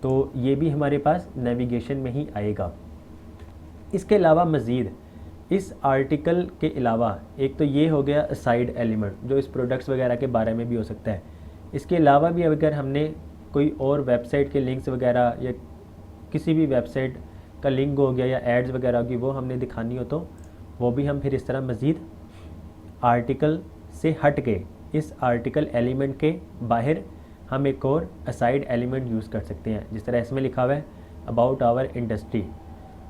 तो ये भी हमारे पास नेविगेशन में ही आएगा। इसके अलावा मज़ीद इस आर्टिकल के अलावा एक तो ये हो गया साइड एलिमेंट जो इस प्रोडक्ट्स वगैरह के बारे में भी हो सकता है। इसके अलावा भी अगर हमने कोई और वेबसाइट के लिंक्स वगैरह या किसी भी वेबसाइट का लिंक हो गया या एड्स वगैरह होगी वो हमने दिखानी हो तो वो भी हम फिर इस तरह मज़ीद आर्टिकल से हट के इस आर्टिकल एलिमेंट के बाहर हम एक और असाइड एलिमेंट यूज़ कर सकते हैं। जिस तरह इसमें लिखा हुआ है अबाउट आवर इंडस्ट्री,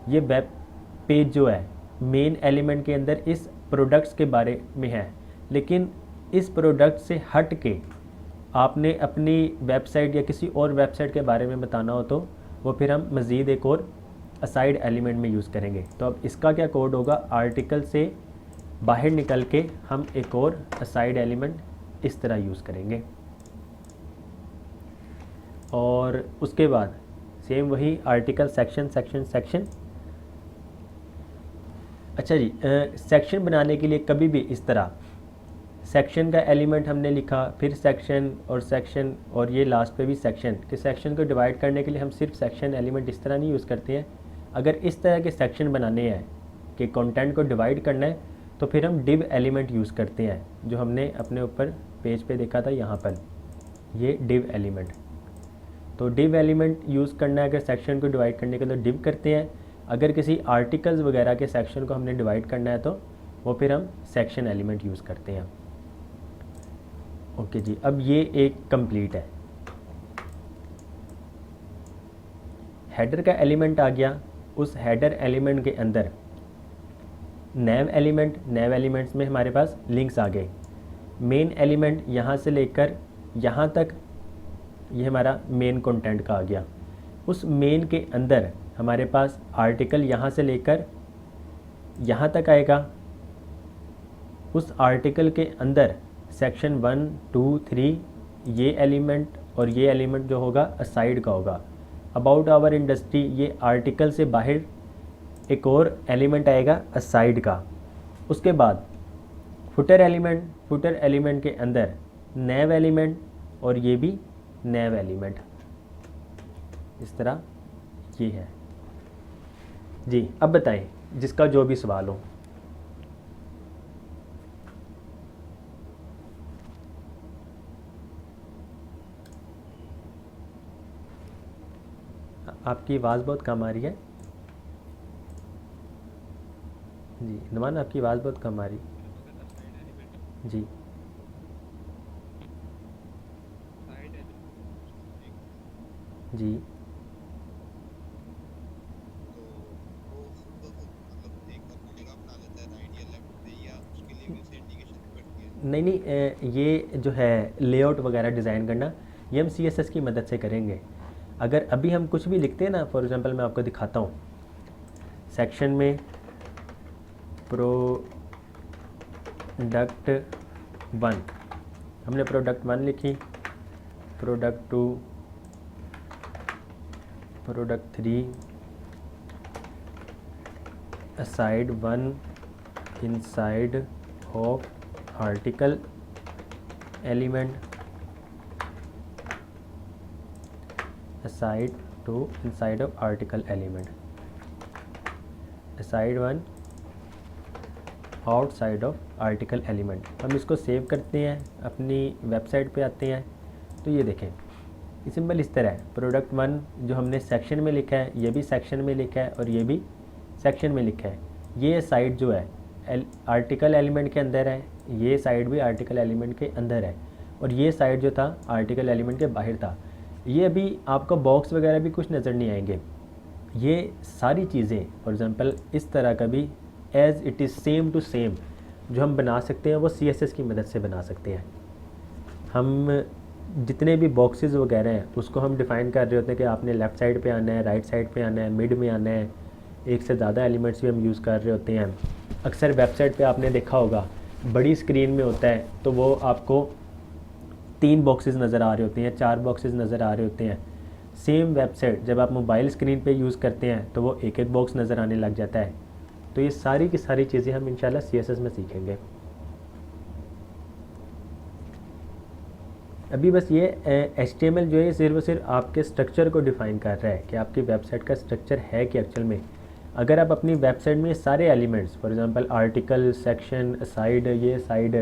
ये वेब पेज जो है मेन एलिमेंट के अंदर इस प्रोडक्ट्स के बारे में है, लेकिन इस प्रोडक्ट से हट के आपने अपनी वेबसाइट या किसी और वेबसाइट के बारे में बताना हो तो वो फिर हम मज़ीद एक और असाइड एलिमेंट में यूज़ करेंगे। तो अब इसका क्या कोड होगा, आर्टिकल से बाहर निकल के हम एक और असाइड एलिमेंट इस तरह यूज़ करेंगे। और उसके बाद सेम वही आर्टिकल सेक्शन सेक्शन सेक्शन। अच्छा जी, सेक्शन बनाने के लिए कभी भी इस तरह सेक्शन का एलिमेंट हमने लिखा, फिर सेक्शन और ये लास्ट पे भी सेक्शन के सेक्शन को डिवाइड करने के लिए हम सिर्फ सेक्शन एलिमेंट इस तरह नहीं यूज़ करते हैं। अगर इस तरह के सेक्शन बनाने हैं कि कंटेंट को डिवाइड करना है तो फिर हम डिव एलिमेंट यूज़ करते हैं, जो हमने अपने ऊपर पेज पे देखा था यहाँ पर, ये डिव एलिमेंट। तो डिव एलिमेंट यूज़ करना है अगर सेक्शन को डिवाइड करने के लिए तो डिव करते हैं। अगर किसी आर्टिकल्स वगैरह के सेक्शन को हमने डिवाइड करना है तो वो फिर हम सेक्शन एलिमेंट यूज़ करते हैं। ओके जी, अब ये एक कंप्लीट है। हेडर का एलिमेंट आ गया, उस हेडर एलिमेंट के अंदर नैव एलिमेंट्स में हमारे पास लिंक्स आ गए। मेन एलिमेंट यहाँ से लेकर यहाँ तक ये हमारा मेन कंटेंट का आ गया। उस मेन के अंदर हमारे पास आर्टिकल यहाँ से लेकर यहाँ तक आएगा। उस आर्टिकल के अंदर सेक्शन 1, 2, 3 ये एलिमेंट और ये एलिमेंट जो होगा असाइड का होगा। अबाउट आवर इंडस्ट्री ये आर्टिकल से बाहर एक और एलिमेंट आएगा असाइड का। उसके बाद फुटर एलिमेंट के अंदर नैव एलिमेंट और ये भी नैव एलिमेंट, इस तरह ये है जी। अब बताएं जिसका जो भी सवाल हो। आपकी आवाज़ बहुत कम आ रही है जी, नुमान आपकी आवाज़ बहुत कम आ रही जी। जी नहीं, ये जो है लेआउट वगैरह डिज़ाइन करना ये हम CSS की मदद से करेंगे। अगर अभी हम कुछ भी लिखते हैं ना, फॉर एग्जांपल मैं आपको दिखाता हूँ, सेक्शन में प्रोडक्ट 1 हमने प्रोडक्ट 1 लिखी, product 2, product 3, aside 1 inside of article element, aside 2 inside of article element, aside 1 outside of article element. हम इसको सेव करते हैं, अपनी वेबसाइट पे आते हैं तो ये देखें ये सिंबल इस तरह है। प्रोडक्ट 1 जो हमने सेक्शन में लिखा है ये भी सेक्शन में लिखा है और ये भी सेक्शन में लिखा है। ये साइड जो है आर्टिकल एलिमेंट के अंदर है, ये साइड भी आर्टिकल एलिमेंट के अंदर है और ये साइड जो था आर्टिकल एलिमेंट के बाहर था। ये अभी आपको बॉक्स वगैरह भी कुछ नज़र नहीं आएंगे। ये सारी चीज़ें फॉर एग्ज़ाम्पल इस तरह का भी as it is same to same जो हम बना सकते हैं वो CSS की मदद से बना सकते हैं। हम जितने भी बॉक्सेस वगैरह हैं उसको हम डिफ़ाइन कर रहे होते हैं कि आपने लेफ़्ट साइड पे आना है, राइट साइड पे आना है, मिड में आना है। एक से ज़्यादा एलिमेंट्स भी हम यूज़ कर रहे होते हैं। अक्सर वेबसाइट पे आपने देखा होगा बड़ी स्क्रीन में होता है तो वो आपको 3 बॉक्सेस नज़र आ रहे होते हैं, 4 बॉक्सेस नज़र आ रहे होते हैं। सेम वेबसाइट जब आप मोबाइल स्क्रीन पे यूज़ करते हैं तो वो एक एक बॉक्स नज़र आने लग जाता है। तो ये सारी की सारी चीज़ें हम इंशाल्लाह CSS में सीखेंगे। अभी बस ये HTML जो है सिर्फ और सिर्फ आपके स्ट्रक्चर को डिफ़ाइन कर रहा है कि आपकी वेबसाइट का स्ट्रक्चर है कि एक्चुअल में अगर आप अपनी वेबसाइट में सारे elements, for example article, section, side, ये साइड,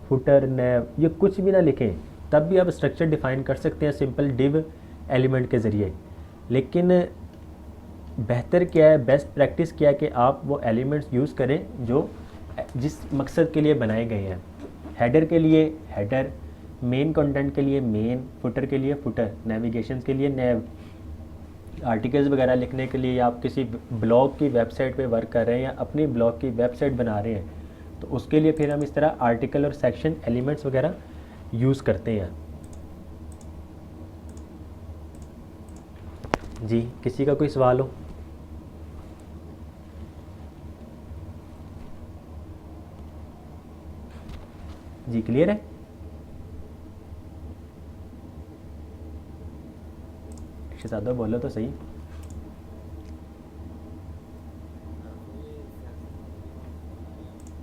फुटर, नैव, ये कुछ भी ना लिखें, तब भी आप स्ट्रक्चर डिफाइन कर सकते हैं सिंपल डिव एलिमेंट के ज़रिए। लेकिन बेहतर क्या है, बेस्ट प्रैक्टिस क्या है कि आप वो एलिमेंट्स यूज़ करें जो जिस मकसद के लिए बनाए गए हैं। हेडर के लिए हेडर, मेन कंटेंट के लिए मेन, फुटर के लिए फुटर, नेविगेशन के लिए नैव, आर्टिकल्स वगैरह लिखने के लिए, आप किसी ब्लॉग की वेबसाइट पे वर्क कर रहे हैं या अपनी ब्लॉग की वेबसाइट बना रहे हैं, तो उसके लिए फिर हम इस तरह आर्टिकल और सेक्शन एलिमेंट्स वगैरह यूज़ करते हैं। जी, किसी का कोई सवाल हो? जी, क्लियर है? शहजादा बोलो तो सही।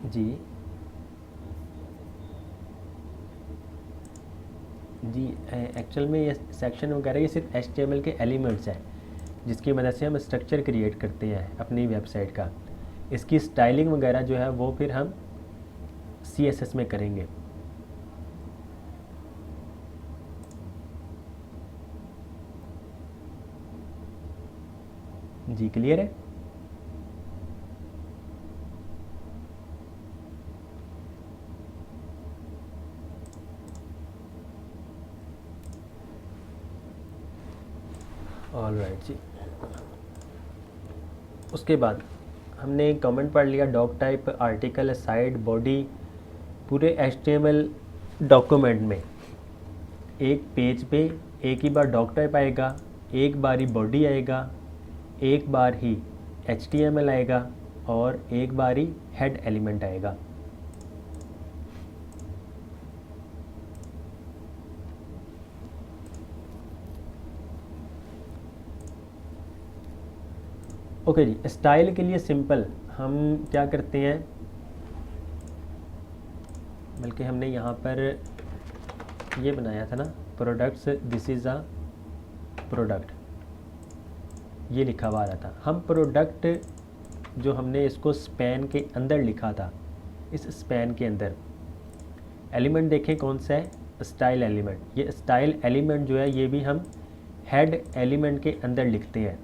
जी जी, एक्चुअल में ये सेक्शन वगैरह ये सिर्फ HTML के एलिमेंट्स हैं जिसकी मदद से हम स्ट्रक्चर क्रिएट करते हैं अपनी वेबसाइट का। इसकी स्टाइलिंग वगैरह जो है वो फिर हम CSS में करेंगे। जी, क्लियर है? ऑल राइट जी। उसके बाद हमने कमेंट पढ़ लिया, doc type, article, side, body, पूरे HTML डॉक्यूमेंट में एक पेज पे एक ही बार डॉक टाइप आएगा, एक बार ही बॉडी आएगा, एक बार ही HTML आएगा और एक बार ही हेड एलिमेंट आएगा। ओके जी, स्टाइल के लिए सिंपल हम क्या करते हैं, बल्कि हमने यहाँ पर ये बनाया था ना, products, this is a product, ये लिखा हुआ आ रहा था। हम प्रोडक्ट जो हमने इसको स्पैन के अंदर लिखा था, इस स्पैन के अंदर एलिमेंट देखें कौन सा है, स्टाइल एलिमेंट। ये स्टाइल एलिमेंट जो है ये भी हम हेड एलिमेंट के अंदर लिखते हैं।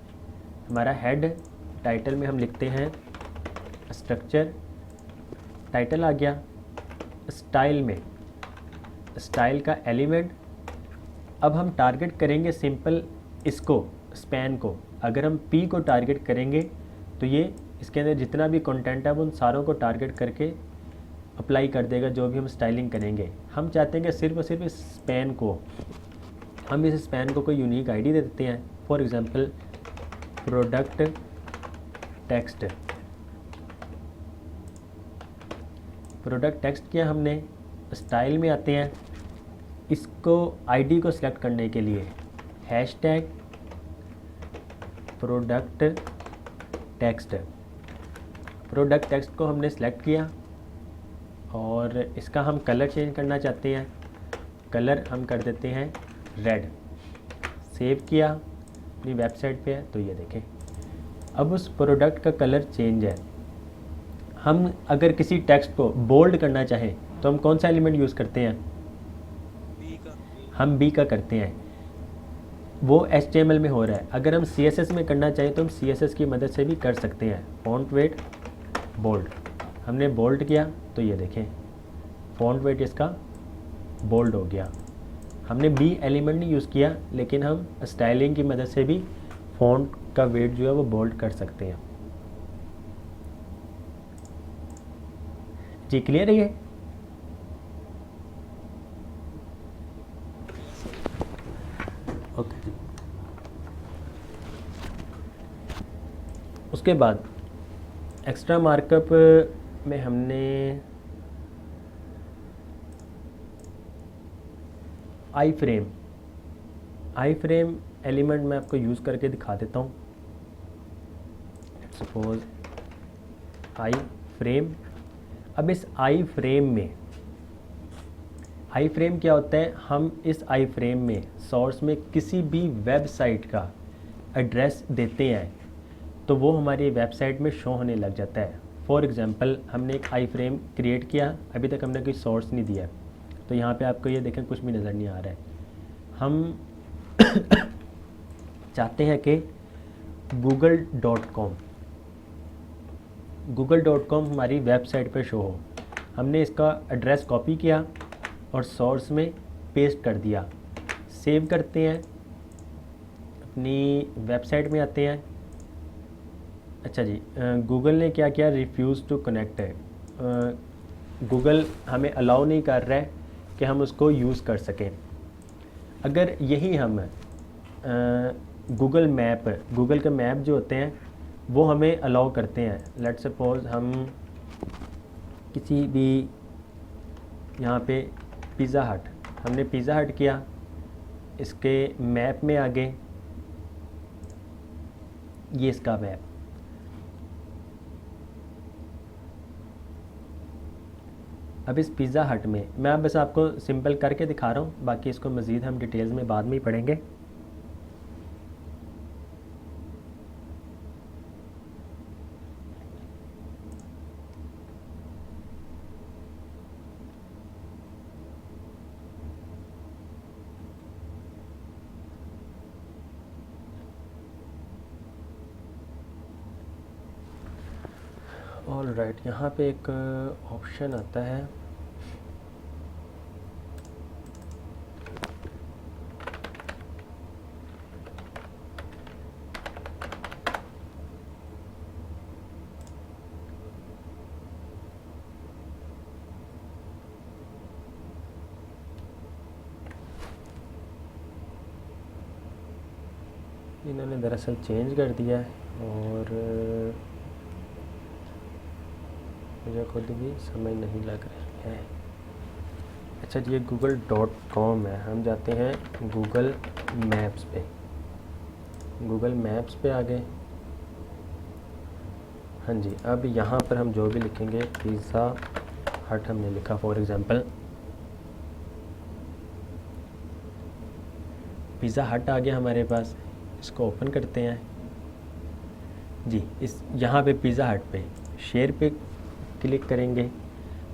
हमारा हेड, टाइटल में हम लिखते हैं स्ट्रक्चर, टाइटल आ गया। स्टाइल में स्टाइल का एलिमेंट, अब हम टारगेट करेंगे सिंपल इसको, स्पैन को। अगर हम P को टारगेट करेंगे तो ये इसके अंदर जितना भी कंटेंट है वो उन सारों को टारगेट करके अप्लाई कर देगा जो भी हम स्टाइलिंग करेंगे। हम चाहते हैं कि सिर्फ और सिर्फ इस स्पैन को, हम इस स्पैन को कोई यूनिक आईडी दे देते हैं। For example product text, product text किया हमने। स्टाइल में आते हैं, इसको आईडी को सिलेक्ट करने के लिए hashtag product text, product text को हमने सेलेक्ट किया और इसका हम कलर चेंज करना चाहते हैं, कलर हम कर देते हैं रेड। सेव किया, अपनी वेबसाइट पे है तो ये देखें अब उस प्रोडक्ट का कलर चेंज है। हम अगर किसी टेक्स्ट को बोल्ड करना चाहें तो हम कौन सा एलिमेंट यूज़ करते हैं, बी का, हम B का करते हैं। वो HTML में हो रहा है। अगर हम CSS में करना चाहें तो हम CSS की मदद से भी कर सकते हैं। फॉन्ट वेट बोल्ड, हमने बोल्ड किया तो ये देखें फॉन्ट वेट इसका बोल्ड हो गया। हमने B एलिमेंट नहीं यूज़ किया, लेकिन हम स्टाइलिंग की मदद से भी फॉन्ट का वेट जो है वो बोल्ड कर सकते हैं। जी, क्लियर है ये? ओके। उसके बाद एक्स्ट्रा मार्कअप में हमने आई फ्रेम एलिमेंट मैं आपको यूज़ करके दिखा देता हूँ। सपोज आई फ्रेम, अब इस आई फ्रेम में, आई फ्रेम क्या होता है, हम इस आई फ्रेम में सोर्स में किसी भी वेबसाइट का एड्रेस देते हैं। तो वो हमारी वेबसाइट में शो होने लग जाता है। फॉर एग्ज़ाम्पल हमने एक आई फ्रेम क्रिएट किया, अभी तक हमने कोई सोर्स नहीं दिया, तो यहाँ पे आपको ये देखें कुछ भी नज़र नहीं आ रहा है। हम चाहते हैं कि google.com हमारी वेबसाइट पे शो हो। हमने इसका एड्रेस कॉपी किया और सोर्स में पेस्ट कर दिया। सेव करते हैं, अपनी वेबसाइट में आते हैं। अच्छा जी, गूगल ने क्या किया, रिफ्यूज़ टू कनेक्ट है। गूगल हमें अलाउ नहीं कर रहा है कि हम उसको यूज़ कर सकें। अगर यही हम गूगल के मैप जो होते हैं वो हमें अलाउ करते हैं। लेट्स सपोज हम किसी भी यहाँ पे पिज़्ज़ा हट, हमने पिज़्ज़ा हट किया, इसके मैप में आगे ये इसका मैप। अब इस पिज़्ज़ा हट में मैं अब बस आपको सिंपल करके दिखा रहा हूँ, बाकी इसको मज़ीद हम डिटेल्स में बाद में ही पढ़ेंगे। ऑल राइट, यहाँ पे एक ऑप्शन आता है, इन्होंने दरअसल चेंज कर दिया है और मुझे खुद भी समझ नहीं लग रही है। अच्छा जी, ये google.com है। हम जाते हैं गूगल मैप्स पे, गूगल मैप्स पे आ गए। हाँ जी, अब यहाँ पर हम जो भी लिखेंगे, पिज़्ज़ा हट हमने लिखा फॉर एग्ज़ाम्पल, पिज़्ज़ा हट आ गया हमारे पास। इसको ओपन करते हैं जी। इस यहाँ पे पिज़्ज़ा हट पे शेयर पे क्लिक करेंगे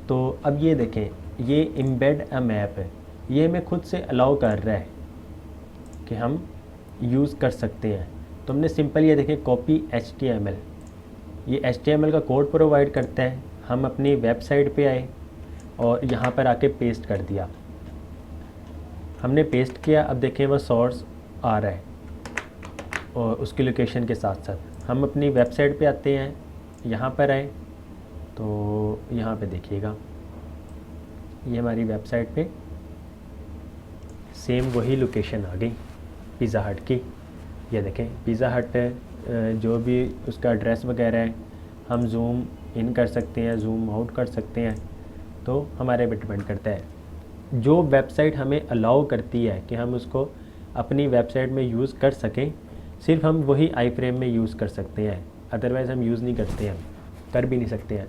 तो अब ये देखें, ये एम्बेड अ मैप है, ये हमें खुद से अलाउ कर रहा है कि हम यूज़ कर सकते हैं। तो हमने सिंपल ये देखें कॉपी HTML, ये HTML का कोड प्रोवाइड करता है। हम अपनी वेबसाइट पे आए और यहाँ पर आके पेस्ट कर दिया, हमने पेस्ट किया। अब देखें वो सोर्स आ रहा है और उसकी लोकेशन के साथ साथ। हम अपनी वेबसाइट पे आते हैं, यहाँ पर आए तो यहाँ पे देखिएगा, ये हमारी वेबसाइट पे सेम वही लोकेशन आ गई पिज़्ज़ा हट की। ये देखें पिज़्ज़ा हट जो भी उसका एड्रेस वगैरह है हम जूम इन कर सकते हैं, जूम आउट कर सकते हैं, तो हमारे पे डिपेंड करता है। जो वेबसाइट हमें अलाउ करती है कि हम उसको अपनी वेबसाइट में यूज़ कर सकें, सिर्फ हम वही आई फ्रेम में यूज़ कर सकते हैं, अदरवाइज़ हम यूज़ नहीं करते हैं, कर भी नहीं सकते हैं।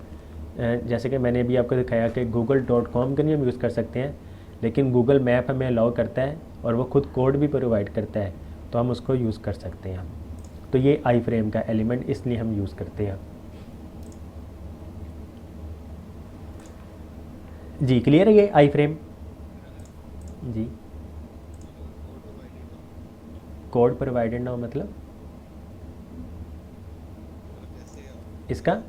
जैसे कि मैंने अभी आपको दिखाया कि google.com का नहीं हम यूज़ कर सकते हैं, लेकिन गूगल मैप हमें अलाउ करता है और वो खुद कोड भी प्रोवाइड करता है, तो हम उसको यूज़ कर सकते हैं। तो ये आई फ्रेम का एलिमेंट इसलिए हम यूज़ करते हैं। जी क्लियर है ये आई फ्रेम जी। कोड प्रोवाइडेड ना हो मतलब इसका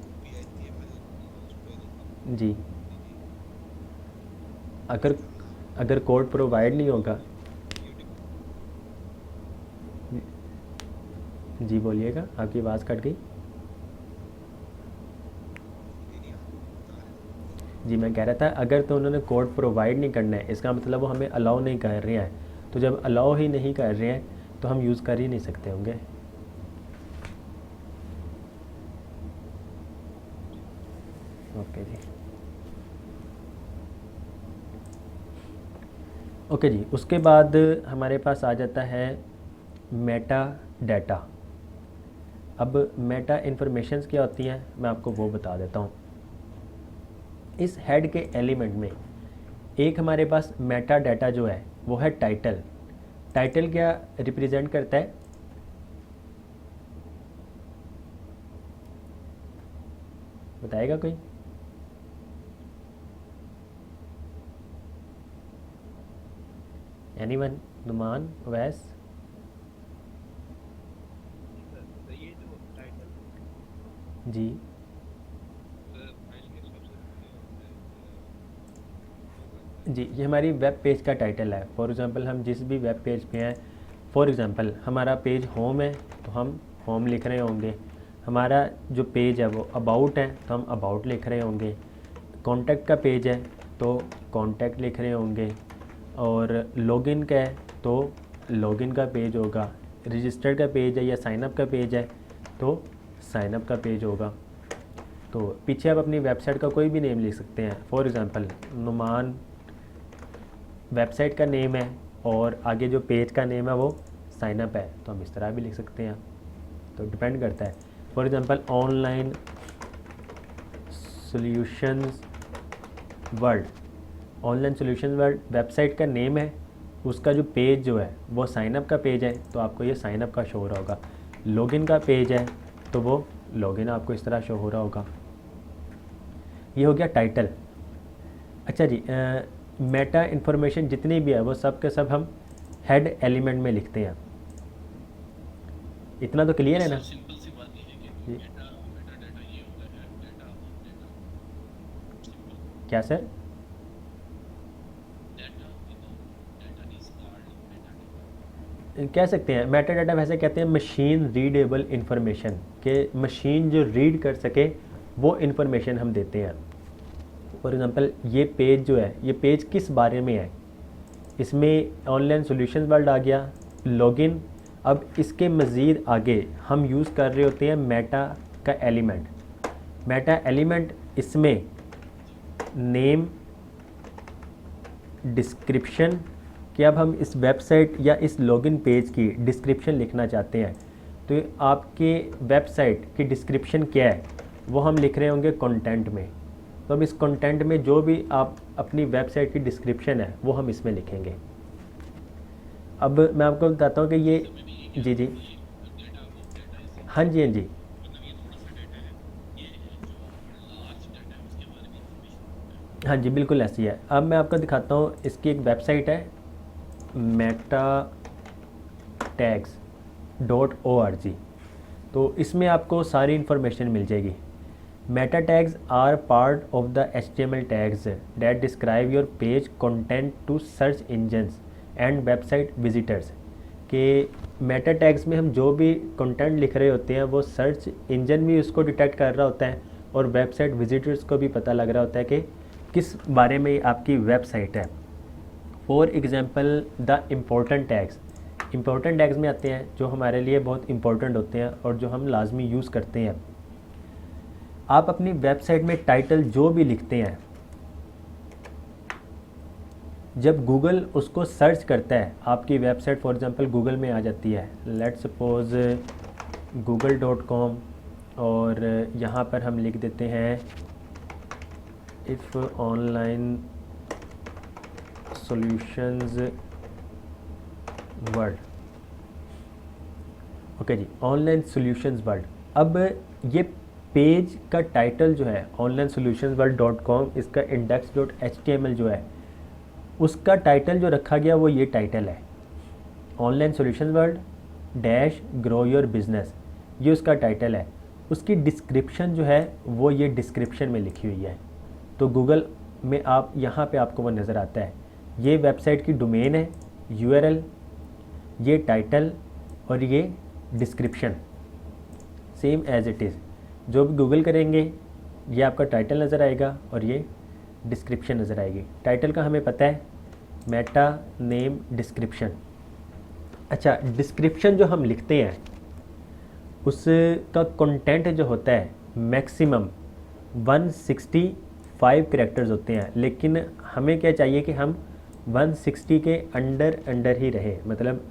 जी, अगर कोड प्रोवाइड नहीं होगा। जी बोलिएगा, आपकी आवाज़ कट गई। जी मैं कह रहा था अगर तो उन्होंने कोड प्रोवाइड नहीं करना है, इसका मतलब वो हमें अलाउ नहीं कर रहे हैं। तो जब अलाउ ही नहीं कर रहे हैं तो हम यूज़ कर ही नहीं सकते होंगे। ओके जी, ओके जी। उसके बाद हमारे पास आ जाता है मेटा डाटा। अब मेटा इन्फॉर्मेशंस क्या होती हैं मैं आपको वो बता देता हूँ। इस हेड के एलिमेंट में एक हमारे पास मेटा डाटा जो है वो है टाइटल। टाइटल क्या रिप्रेजेंट करता है? बताएगा कोई? एनीवन? नुमान, वैस? तो ये जो टाइटल जी फाइल के सबसे पहले जी, ये हमारी वेब पेज का टाइटल है। फॉर एग्ज़ाम्पल हम जिस भी वेब पेज पे हैं, फॉर एग्ज़ाम्पल हमारा पेज होम है तो हम होम लिख रहे होंगे, हमारा जो पेज है वो अबाउट है तो हम अबाउट लिख रहे होंगे, कॉन्टैक्ट का पेज है तो कॉन्टैक्ट लिख रहे होंगे, और लॉगिन का है तो लॉगिन का पेज होगा, रजिस्टर का पेज है या साइनअप का पेज है तो साइनअप का पेज होगा। तो पीछे आप अपनी वेबसाइट का कोई भी नेम लिख सकते हैं। फॉर एग्ज़ाम्पल नुमान वेबसाइट का नेम है और आगे जो पेज का नेम है वो साइनअप है, तो हम इस तरह भी लिख सकते हैं। तो डिपेंड करता है। For example online solutions world, online solutions world website का नेम है, उसका जो पेज जो है वो साइनअप का पेज है तो आपको ये साइनअप का शो हो रहा होगा। लॉगिन का पेज है तो वो लॉगिन आपको इस तरह शो हो रहा होगा। ये हो गया टाइटल। अच्छा जी, मेटा इन्फॉर्मेशन जितनी भी है वो सब के सब हम हेड एलिमेंट में लिखते हैं। इतना तो क्लियर है ना? सिंपल सी बात ये है कि जी। मेटा मेटा डाटा ये होता है, डाटा डेटा सिंपल क्या sir? Data data is called Meta data. कह सकते हैं मेटा डाटा, वैसे कहते हैं मशीन रीडेबल इंफॉर्मेशन, कि मशीन जो रीड कर सके वो इन्फॉर्मेशन हम देते हैं। फॉर एग्ज़ाम्पल ये पेज जो है, ये पेज किस बारे में है, इसमें ऑनलाइन सॉल्यूशंस वर्ल्ड आ गया, लॉगिन। अब इसके मज़ीद आगे हम यूज़ कर रहे होते हैं मेटा का एलिमेंट। मेटा एलिमेंट इसमें नेम, डिस्क्रिप्शन, कि अब हम इस वेबसाइट या इस लॉगिन पेज की डिस्क्रिप्शन लिखना चाहते हैं तो आपके वेबसाइट की डिस्क्रिप्शन क्या है वो हम लिख रहे होंगे कंटेंट में। तो अब इस कंटेंट में जो भी आप अपनी वेबसाइट की डिस्क्रिप्शन है वो हम इसमें लिखेंगे। अब मैं आपको बताता हूँ कि ये जी जी डाटा वो डाटा इज हाँ जी हाँ जी मतलब ये थोड़ा सा डाटा है, ये जो लार्ज डाटा है उसके बारे में इंफॉर्मेशन। हाँ जी, बिल्कुल ऐसी है। अब मैं आपको दिखाता हूँ, इसकी एक वेबसाइट है metaTags.org। तो इसमें आपको सारी इन्फॉर्मेशन मिल जाएगी। Meta tags are part of the HTML tags that describe your page content to search engines and website visitors. कि मेटा टैग्स में हम जो भी कंटेंट लिख रहे होते हैं वो सर्च इंजन भी उसको डिटेक्ट कर रहा होता है और वेबसाइट विजिटर्स को भी पता लग रहा होता है कि किस बारे में आपकी वेबसाइट है। For example the important tags, important tags में आते हैं जो हमारे लिए बहुत इंपॉर्टेंट होते हैं और जो हम लाजमी यूज़ करते हैं। आप अपनी वेबसाइट में टाइटल जो भी लिखते हैं, जब गूगल उसको सर्च करता है, आपकी वेबसाइट फॉर एग्ज़ाम्पल गूगल में आ जाती है, लेट्स सपोज google.com, और यहाँ पर हम लिख देते हैं if online solutions world. Okay जी, ऑनलाइन सॉल्यूशंस वर्ल्ड। अब ये पेज का टाइटल जो है ऑनलाइन सॉल्यूशंस वर्ल्ड .com, इसका index.html जो है उसका टाइटल जो रखा गया वो ये टाइटल है, online solutions world dash grow your business, ये उसका टाइटल है। उसकी डिस्क्रिप्शन जो है वो ये डिस्क्रिप्शन में लिखी हुई है। तो गूगल में आप यहाँ पे आपको वो नज़र आता है, ये वेबसाइट की डोमेन है, URL, ये टाइटल और ये description same as it is. जो भी गूगल करेंगे ये आपका टाइटल नज़र आएगा और ये डिस्क्रिप्शन नज़र आएगी। टाइटल का हमें पता है मेटा नेम डिस्क्रिप्शन। अच्छा, डिस्क्रिप्शन जो हम लिखते हैं उसका कंटेंट जो होता है मैक्सिमम 165 कैरेक्टर्स होते हैं, लेकिन हमें क्या चाहिए कि हम 160 के अंडर ही रहे, मतलब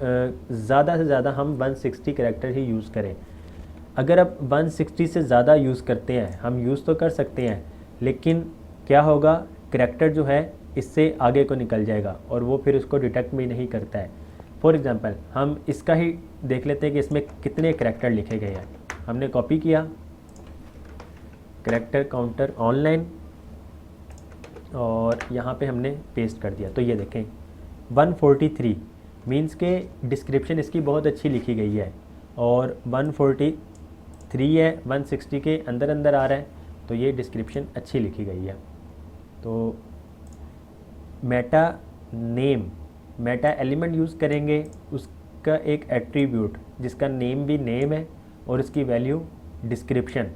ज़्यादा से ज़्यादा हम 160 कैरेक्टर ही यूज़ करें। अगर आप 160 से ज़्यादा यूज़ करते हैं, हम यूज़ तो कर सकते हैं लेकिन क्या होगा, कैरेक्टर जो है इससे आगे को निकल जाएगा और वो फिर उसको डिटेक्ट भी नहीं करता है। फॉर एग्ज़ाम्पल हम इसका ही देख लेते हैं कि इसमें कितने कैरेक्टर लिखे गए हैं। हमने कॉपी किया करैक्टर काउंटर ऑनलाइन, और यहाँ पे हमने पेस्ट कर दिया। तो ये देखें 143 मीन्स के डिस्क्रिप्शन इसकी बहुत अच्छी लिखी गई है, और 143 है 160 के अंदर अंदर आ रहा है, तो ये डिस्क्रिप्शन अच्छी लिखी गई है। तो Meta name, Meta element use करेंगे, उसका एक एट्रीब्यूट जिसका नेम भी नेम है और इसकी value description.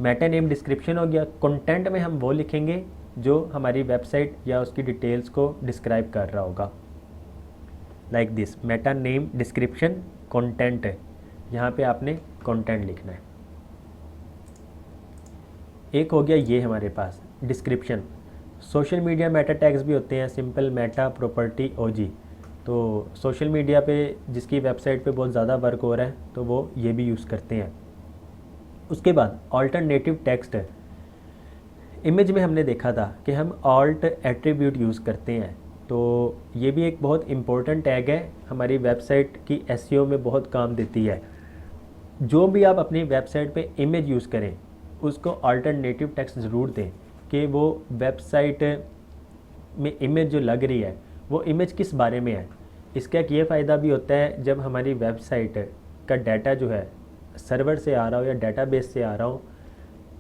Meta name description हो गया। कंटेंट में हम वो लिखेंगे जो हमारी वेबसाइट या उसकी डिटेल्स को डिस्क्राइब कर रहा होगा, like this Meta name description content है, यहाँ पे आपने कंटेंट लिखना है। एक हो गया ये हमारे पास description. Social media meta tags भी होते हैं, सिंपल मेटा प्रॉपर्टी ओजी। तो सोशल मीडिया पे जिसकी वेबसाइट पे बहुत ज़्यादा वर्क हो रहा है तो वो ये भी यूज़ करते हैं। उसके बाद ऑल्टरनेटिव टेक्स्ट, इमेज में हमने देखा था कि हम ऑल्ट एट्रीब्यूट यूज़ करते हैं, तो ये भी एक बहुत इम्पोर्टेंट टैग है, हमारी वेबसाइट की एसईओ में बहुत काम देती है। जो भी आप अपनी वेबसाइट पे इमेज यूज़ करें उसको अल्टरनेटिव टेक्स्ट ज़रूर दें कि वो वेबसाइट में इमेज जो लग रही है वो इमेज किस बारे में है। इसका एक ये फ़ायदा भी होता है, जब हमारी वेबसाइट का डाटा जो है सर्वर से आ रहा हो या डाटाबेस से आ रहा हो,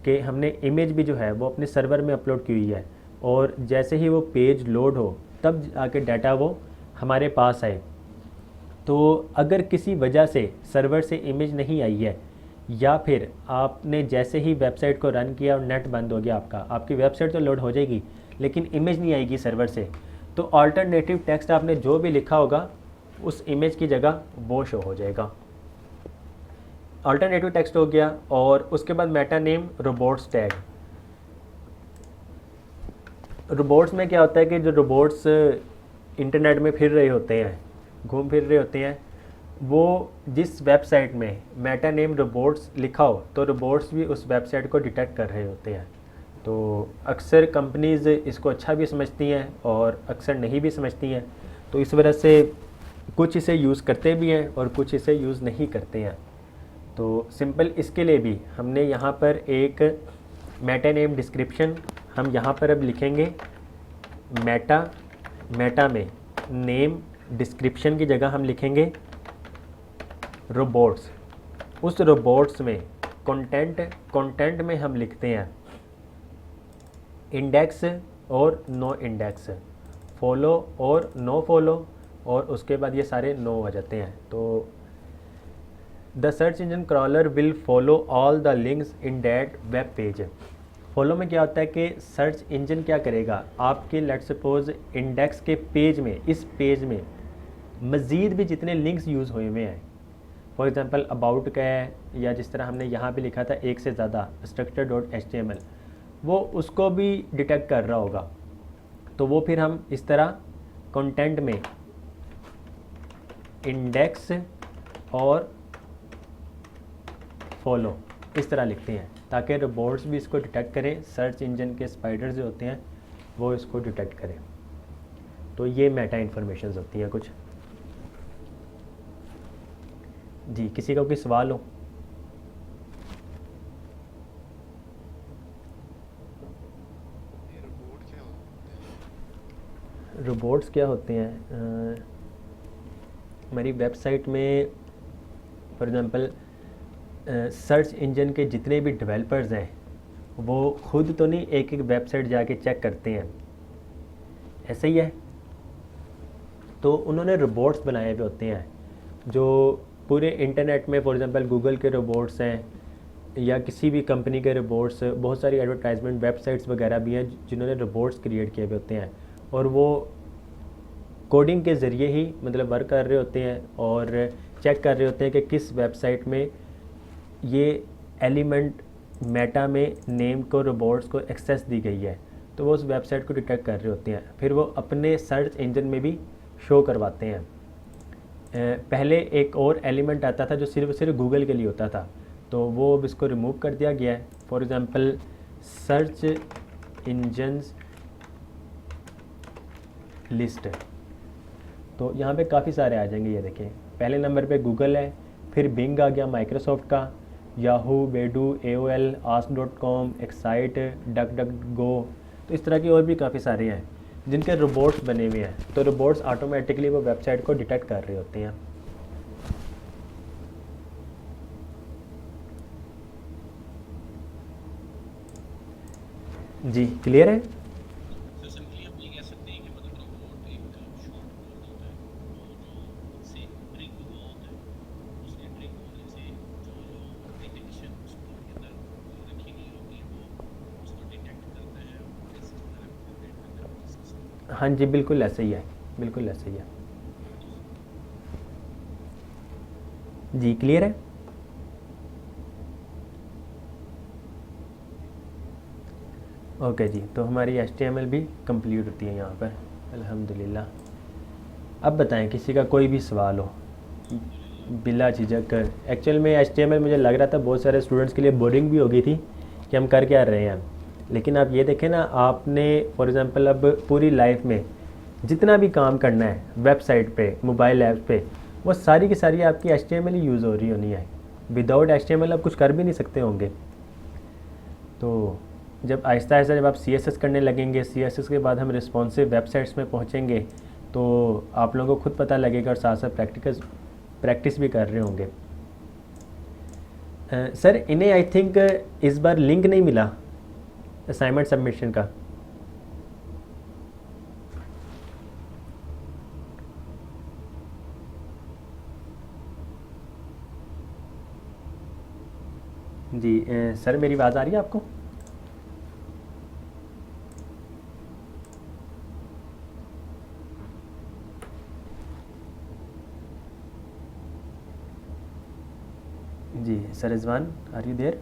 कि हमने इमेज भी जो है वो अपने सर्वर में अपलोड की हुई है, और जैसे ही वो पेज लोड हो तब आके डाटा वो हमारे पास आए। तो अगर किसी वजह से सर्वर से इमेज नहीं आई है, या फिर आपने जैसे ही वेबसाइट को रन किया और नेट बंद हो गया आपका, आपकी वेबसाइट तो लोड हो जाएगी लेकिन इमेज नहीं आएगी सर्वर से, तो अल्टरनेटिव टेक्स्ट आपने जो भी लिखा होगा उस इमेज की जगह वो शो हो जाएगा। अल्टरनेटिव टेक्स्ट हो गया। और उसके बाद Meta name robots tag. Robots में क्या होता है कि जो रोबोट्स इंटरनेट में फिर रहे होते हैं, घूम फिर रहे होते हैं, वो जिस वेबसाइट में मेटा नेम रोबोट्स लिखा हो तो रोबोट्स भी उस वेबसाइट को डिटेक्ट कर रहे होते हैं। तो अक्सर कंपनीज़ इसको अच्छा भी समझती हैं और अक्सर नहीं भी समझती हैं, तो इस वजह से कुछ इसे यूज़ करते भी हैं और कुछ इसे यूज़ नहीं करते हैं। तो सिंपल इसके लिए भी हमने यहाँ पर एक मेटा नेम डिस्क्रिप्शन हम यहाँ पर अब लिखेंगे मेटा में नेम डिस्क्रिप्शन की जगह हम लिखेंगे रोबोट्स। उस रोबोट्स में कंटेंट में हम लिखते हैं इंडेक्स और नो इंडेक्स, फॉलो और नो फॉलो, और उसके बाद ये सारे नो आ जाते हैं। तो the search engine crawler will follow all the links in that web page. Follow में क्या होता है कि सर्च इंजन क्या करेगा, आपके लेट्स सपोज इंडेक्स के पेज में, इस पेज में मज़ीद भी जितने लिंक्स यूज़ हुए हुए हैं, फॉर एग्जांपल अबाउट का है, या जिस तरह हमने यहाँ पे लिखा था एक से ज़्यादा structure.html, वो उसको भी डिटेक्ट कर रहा होगा। तो वो फिर हम इस तरह कंटेंट में इंडेक्स और फॉलो इस तरह लिखते हैं ताकि रोबोट्स भी इसको डिटेक्ट करें, सर्च इंजन के स्पाइडर्स जो होते हैं वो इसको डिटेक्ट करें। तो ये मेटा इन्फॉर्मेशंस होती हैं कुछ। जी, किसी का कोई सवाल हो? रोबोट्स क्या होते हैं? हमारी वेबसाइट में फॉर एग्ज़ाम्पल सर्च इंजन के जितने भी डेवलपर्स हैं वो खुद तो नहीं एक एक वेबसाइट जाके चेक करते हैं, ऐसे ही है। तो उन्होंने रोबोट्स बनाए हुए होते हैं जो पूरे इंटरनेट में, फॉर एग्ज़ाम्पल गूगल के रोबोट्स हैं या किसी भी कंपनी के रोबोट्स, बहुत सारी एडवर्टाइजमेंट वेबसाइट्स वगैरह भी हैं जिन्होंने रोबोट्स क्रिएट किए हुए होते हैं, और वो कोडिंग के ज़रिए ही मतलब वर्क कर रहे होते हैं और चेक कर रहे होते हैं कि किस वेबसाइट में ये एलिमेंट मेटा में नेम को रोबोट्स को एक्सेस दी गई है, तो वो उस वेबसाइट को डिटेक्ट कर रहे होते हैं, फिर वो अपने सर्च इंजन में भी शो करवाते हैं। पहले एक और एलिमेंट आता था जो सिर्फ गूगल के लिए होता था, तो वो अब इसको रिमूव कर दिया गया है। For example search engines list, तो यहाँ पे काफ़ी सारे आ जाएंगे। ये देखें, पहले नंबर पे गूगल है, फिर बिंग आ गया माइक्रोसॉफ्ट का, Yahoo, Baidu, AOL, ask.com, Excite, DuckDuckGo. तो इस तरह की और भी काफ़ी सारे हैं जिनके रोबोट्स बने हुए हैं। तो रोबोट्स ऑटोमेटिकली वो वेबसाइट को डिटेक्ट कर रहे होते हैं। जी क्लियर है? सर सिंपली हम ये कह सकते हैं कि मतलब रोबोट एक शॉर्ट कोड होता है, तो जो उससे ट्रिग हुआ होता है, उसके ट्रिग होने से जो जो डिटेक्शन उस कोड के अंदर रखी गई होती है वो उसको डिटेक्ट करता है और इस तरह ऑपरेट करता है जिसके साथ। हाँ जी, बिल्कुल ऐसे ही है, बिल्कुल ऐसे ही है। जी क्लियर है? ओके जी, तो हमारी HTML भी कंप्लीट होती है यहाँ पर, अल्हम्दुलिल्लाह। अब बताएं किसी का कोई भी सवाल हो बिला झिझक। एक्चुअल में HTML मुझे लग रहा था बहुत सारे स्टूडेंट्स के लिए बोरिंग भी हो गई थी कि हम कर क्या रहे हैं, लेकिन आप ये देखें ना, आपने फॉर एग्ज़ाम्पल अब पूरी लाइफ में जितना भी काम करना है वेबसाइट पे, मोबाइल ऐप्स पे, वो सारी की सारी आपकी HTML ही यूज़ हो रही होनी है। विदाउट HTML आप कुछ कर भी नहीं सकते होंगे। तो जब आहिस्ता आहिस्ता जब आप CSS करने लगेंगे, CSS के बाद हम रिस्पॉन्सिव वेबसाइट्स में पहुँचेंगे, तो आप लोगों को खुद पता लगेगा और साथ साथ प्रैक्टिस भी कर रहे होंगे। सर इन्हें आई थिंक इस बार लिंक नहीं मिला असाइनमेंट सबमिशन का। जी सर मेरी आवाज़ आ रही है आपको? जी sir Rizwan, are you there?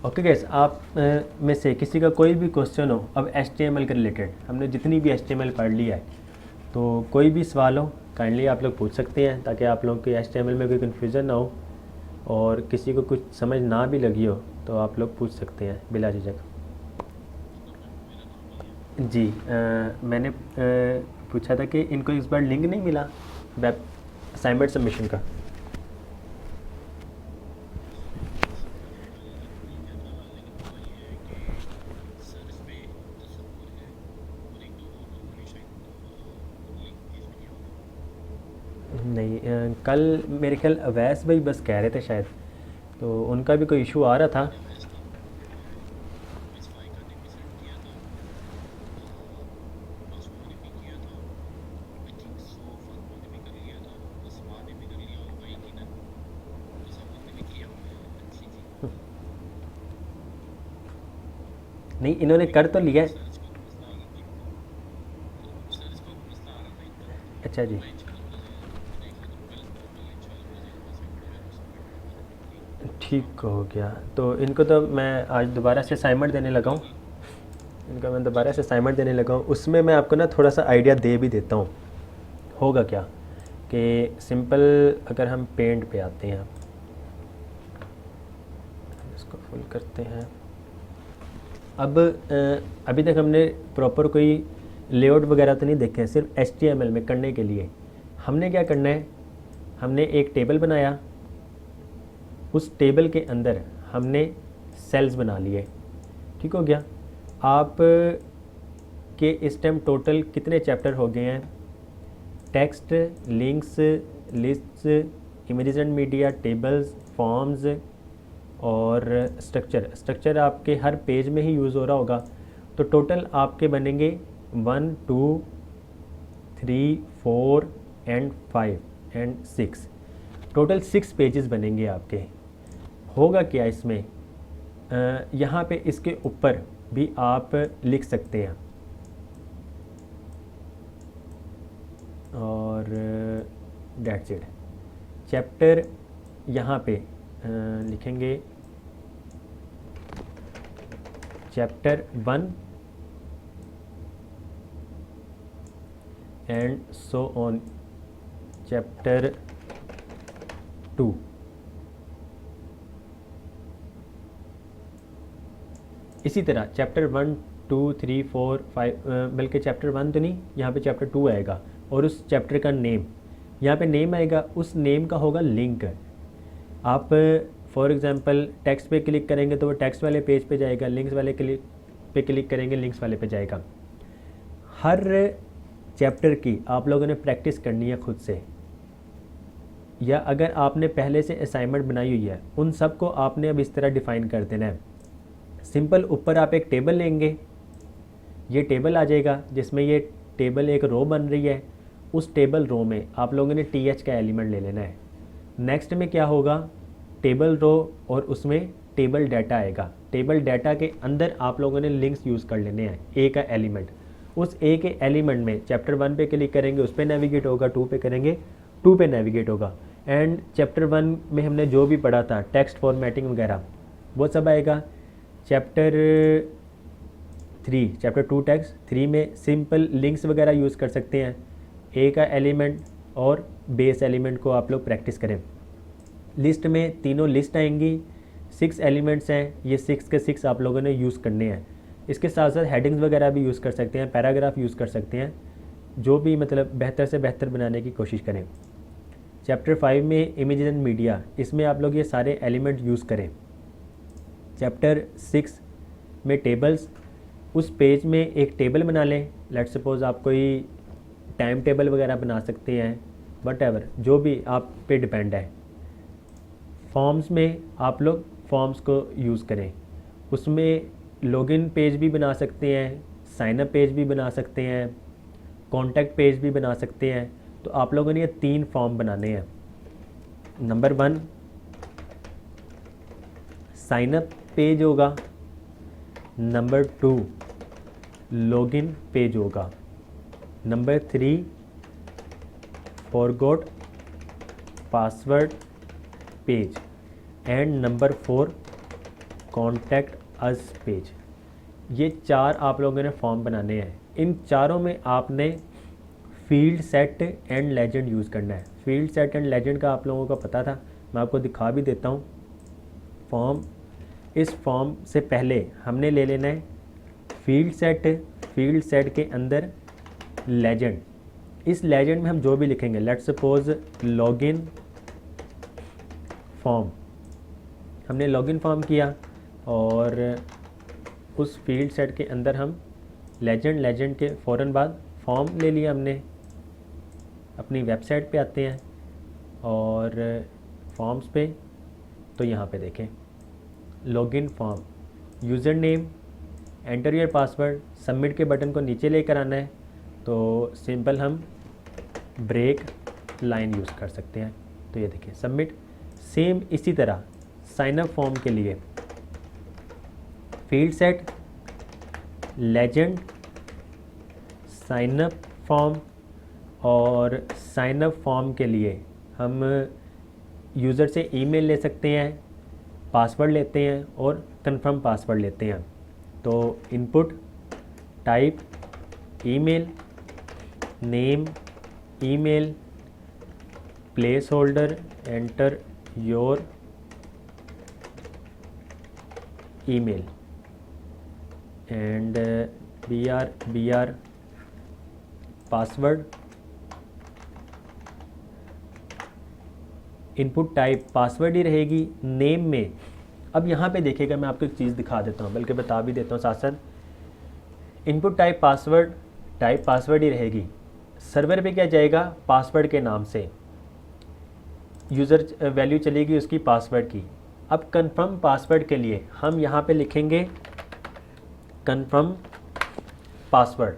Okay guys, आप में से किसी का कोई भी क्वेश्चन हो अब HTML के रिलेटेड, हमने जितनी भी HTML पढ़ लिया है, तो कोई भी सवाल हो काइंडली आप लोग पूछ सकते हैं, ताकि आप लोगों की HTML में कोई कन्फ्यूज़न ना हो। और किसी को कुछ समझ ना भी लगी हो तो आप लोग पूछ सकते हैं बिला झिझक। जी मैंने पूछा था कि इनको इस बार लिंक नहीं मिला वेब असाइनमेंट सबमिशन का। सर इस पे तसव्वुर है और एक दो और लोगों ने शायद लिंक भेज दिया होगा। नहीं कल मेरे ख्याल अवैस भाई बस कह रहे थे शायद, तो उनका भी कोई इशू आ रहा था। वैसे तो मिस फाइका ने भी सेंड किया था, आसमा ने भी किया था, आई थिंक सो फातिमा ने भी कर लिया था, उस्मान ने भी कर लिया होगा यकीनन, तसव्वुर ने भी किया होगा। जी जी, नहीं इन्होंने कर तो लिया है। सर्च को मसला आ रहा था इनका, सर्च को मसला आ रहा था इनका। अच्छा जी, मैं इंशाल्लाह बड़ा जल्द देख लेता हूँ, कल इंशाल्लाह बड़ा जल्द मैं सबमिट जो है वो सबमिट करवा देने के लिए। ठीक हो गया। तो इनको तो मैं आज दोबारा से असाइनमेंट देने लगा हूँ, इनका मैं दोबारा से असाइनमेंट देने लगा हूँ। उसमें मैं आपको ना थोड़ा सा आइडिया दे भी देता हूँ। होगा क्या कि सिंपल अगर हम पेंट पे आते हैं, इसको फुल करते हैं। अब अभी तक हमने प्रॉपर कोई लेआउट वगैरह तो नहीं देखे हैं, सिर्फ HTML में करने के लिए हमने क्या करना है, हमने एक टेबल बनाया, उस टेबल के अंदर हमने सेल्स बना लिए। ठीक हो गया। आप के इस टाइम टोटल कितने चैप्टर हो गए हैं? Text, links, lists, images and media, tables, forms और स्ट्रक्चर आपके हर पेज में ही यूज़ हो रहा होगा। तो टोटल आपके बनेंगे 1 2 3 4 एंड 5 एंड 6, टोटल 6 पेजेस बनेंगे आपके। होगा क्या इसमें, यहाँ पे इसके ऊपर भी आप लिख सकते हैं और डेट्स इट। चैप्टर यहाँ पे लिखेंगे chapter 1 and so on chapter 2। इसी तरह चैप्टर 1 2 3 4 5 बल्कि चैप्टर 1 तो नहीं, यहाँ पे चैप्टर 2 आएगा और उस चैप्टर का नेम, यहाँ पे नेम आएगा, उस नेम का होगा लिंक। आप फॉर एग्ज़ाम्पल टेक्स्ट पे क्लिक करेंगे तो वो टेक्स्ट वाले पेज पे जाएगा, लिंक्स वाले पे क्लिक करेंगे लिंक्स वाले पे जाएगा। हर चैप्टर की आप लोगों ने प्रैक्टिस करनी है खुद से, या अगर आपने पहले से असाइनमेंट बनाई हुई है उन सब को आपने अब इस तरह डिफ़ाइन कर देना है। सिंपल ऊपर आप एक टेबल लेंगे, ये टेबल आ जाएगा जिसमें ये टेबल एक रो बन रही है, उस टेबल रो में आप लोगों ने TH का एलिमेंट ले लेना है। नेक्स्ट में क्या होगा, टेबल रो और उसमें टेबल डाटा आएगा। टेबल डाटा के अंदर आप लोगों ने लिंक्स यूज़ कर लेने हैं, A का एलिमेंट। उस A के एलिमेंट में चैप्टर 1 पे क्लिक करेंगे उस पर नेविगेट होगा, 2 पे करेंगे 2 पे नेविगेट होगा। एंड चैप्टर 1 में हमने जो भी पढ़ा था टेक्स्ट फॉर्मेटिंग वगैरह वो सब आएगा। चैप्टर 2 टेक्स्ट 3 में सिंपल लिंक्स वगैरह यूज़ कर सकते हैं। A का एलिमेंट और बेस एलिमेंट को आप लोग प्रैक्टिस करें। लिस्ट में तीनों लिस्ट आएंगी, 6 एलिमेंट्स हैं, ये 6 के 6 आप लोगों ने यूज़ करने हैं। इसके साथ साथ हेडिंग्स वगैरह भी यूज़ कर सकते हैं, पैराग्राफ यूज़ कर सकते हैं, जो भी मतलब बेहतर से बेहतर बनाने की कोशिश करें। चैप्टर 5 में इमेजेस एंड मीडिया, इसमें आप लोग ये सारे एलिमेंट यूज़ करें। चैप्टर 6 में टेबल्स, उस पेज में एक टेबल बना लें। लेट्स सपोज़ आप कोई टाइम टेबल वगैरह बना सकते हैं, वटएवर जो भी आप पे डिपेंड है। फॉर्म्स में आप लोग फॉर्म्स को यूज़ करें, उसमें लॉगिन पेज भी बना सकते हैं, साइनअप पेज भी बना सकते हैं, कॉन्टैक्ट पेज भी बना सकते हैं। तो आप लोगों ने ये 3 फॉर्म बनाने हैं। नंबर 1 साइनअप पेज होगा, नंबर 2 लॉगिन पेज होगा, number 3 forgot password page and number 4 contact us page. ये 4 आप लोगों ने फॉर्म बनाने हैं। इन चारों में आपने field set and legend use करना है। फील्ड सेट एंड लेजेंड का आप लोगों को पता था, मैं आपको दिखा भी देता हूँ। फॉर्म, इस फॉर्म से पहले हमने ले लेना है फील्ड सेट के अंदर लेजेंड। इस लेजेंड में हम जो भी लिखेंगे, लेट्स सपोज लॉगिन फॉर्म, हमने लॉगिन फॉर्म किया और उस फील्ड सेट के अंदर हम लेजेंड के फ़ौरन बाद फॉर्म ले लिया हमने। अपनी वेबसाइट पे आते हैं और फॉर्म्स पे, तो यहाँ पे देखें login form, user name, enter your password, submit के बटन को नीचे लेकर आना है तो सिंपल हम ब्रेक लाइन यूज़ कर सकते हैं। तो ये देखिए सबमिट। सेम इसी तरह साइनअप फॉर्म के लिए field set, legend, sign up form, और साइनअप फॉर्म के लिए हम यूज़र से ईमेल ले सकते हैं, पासवर्ड लेते हैं और कंफर्म पासवर्ड लेते हैं। तो input type email, name email, placeholder, enter your email and br password. Input type password ही रहेगी। नेम में अब यहाँ पे देखिएगा, मैं आपको एक चीज़ दिखा देता हूँ, बल्कि बता भी देता हूँ साथ साथ। इनपुट टाइप पासवर्ड ही रहेगी। सर्वर पे क्या जाएगा, पासवर्ड के नाम से यूज़र वैल्यू चलेगी उसकी पासवर्ड की। अब कंफर्म पासवर्ड के लिए हम यहाँ पे लिखेंगे कंफर्म पासवर्ड।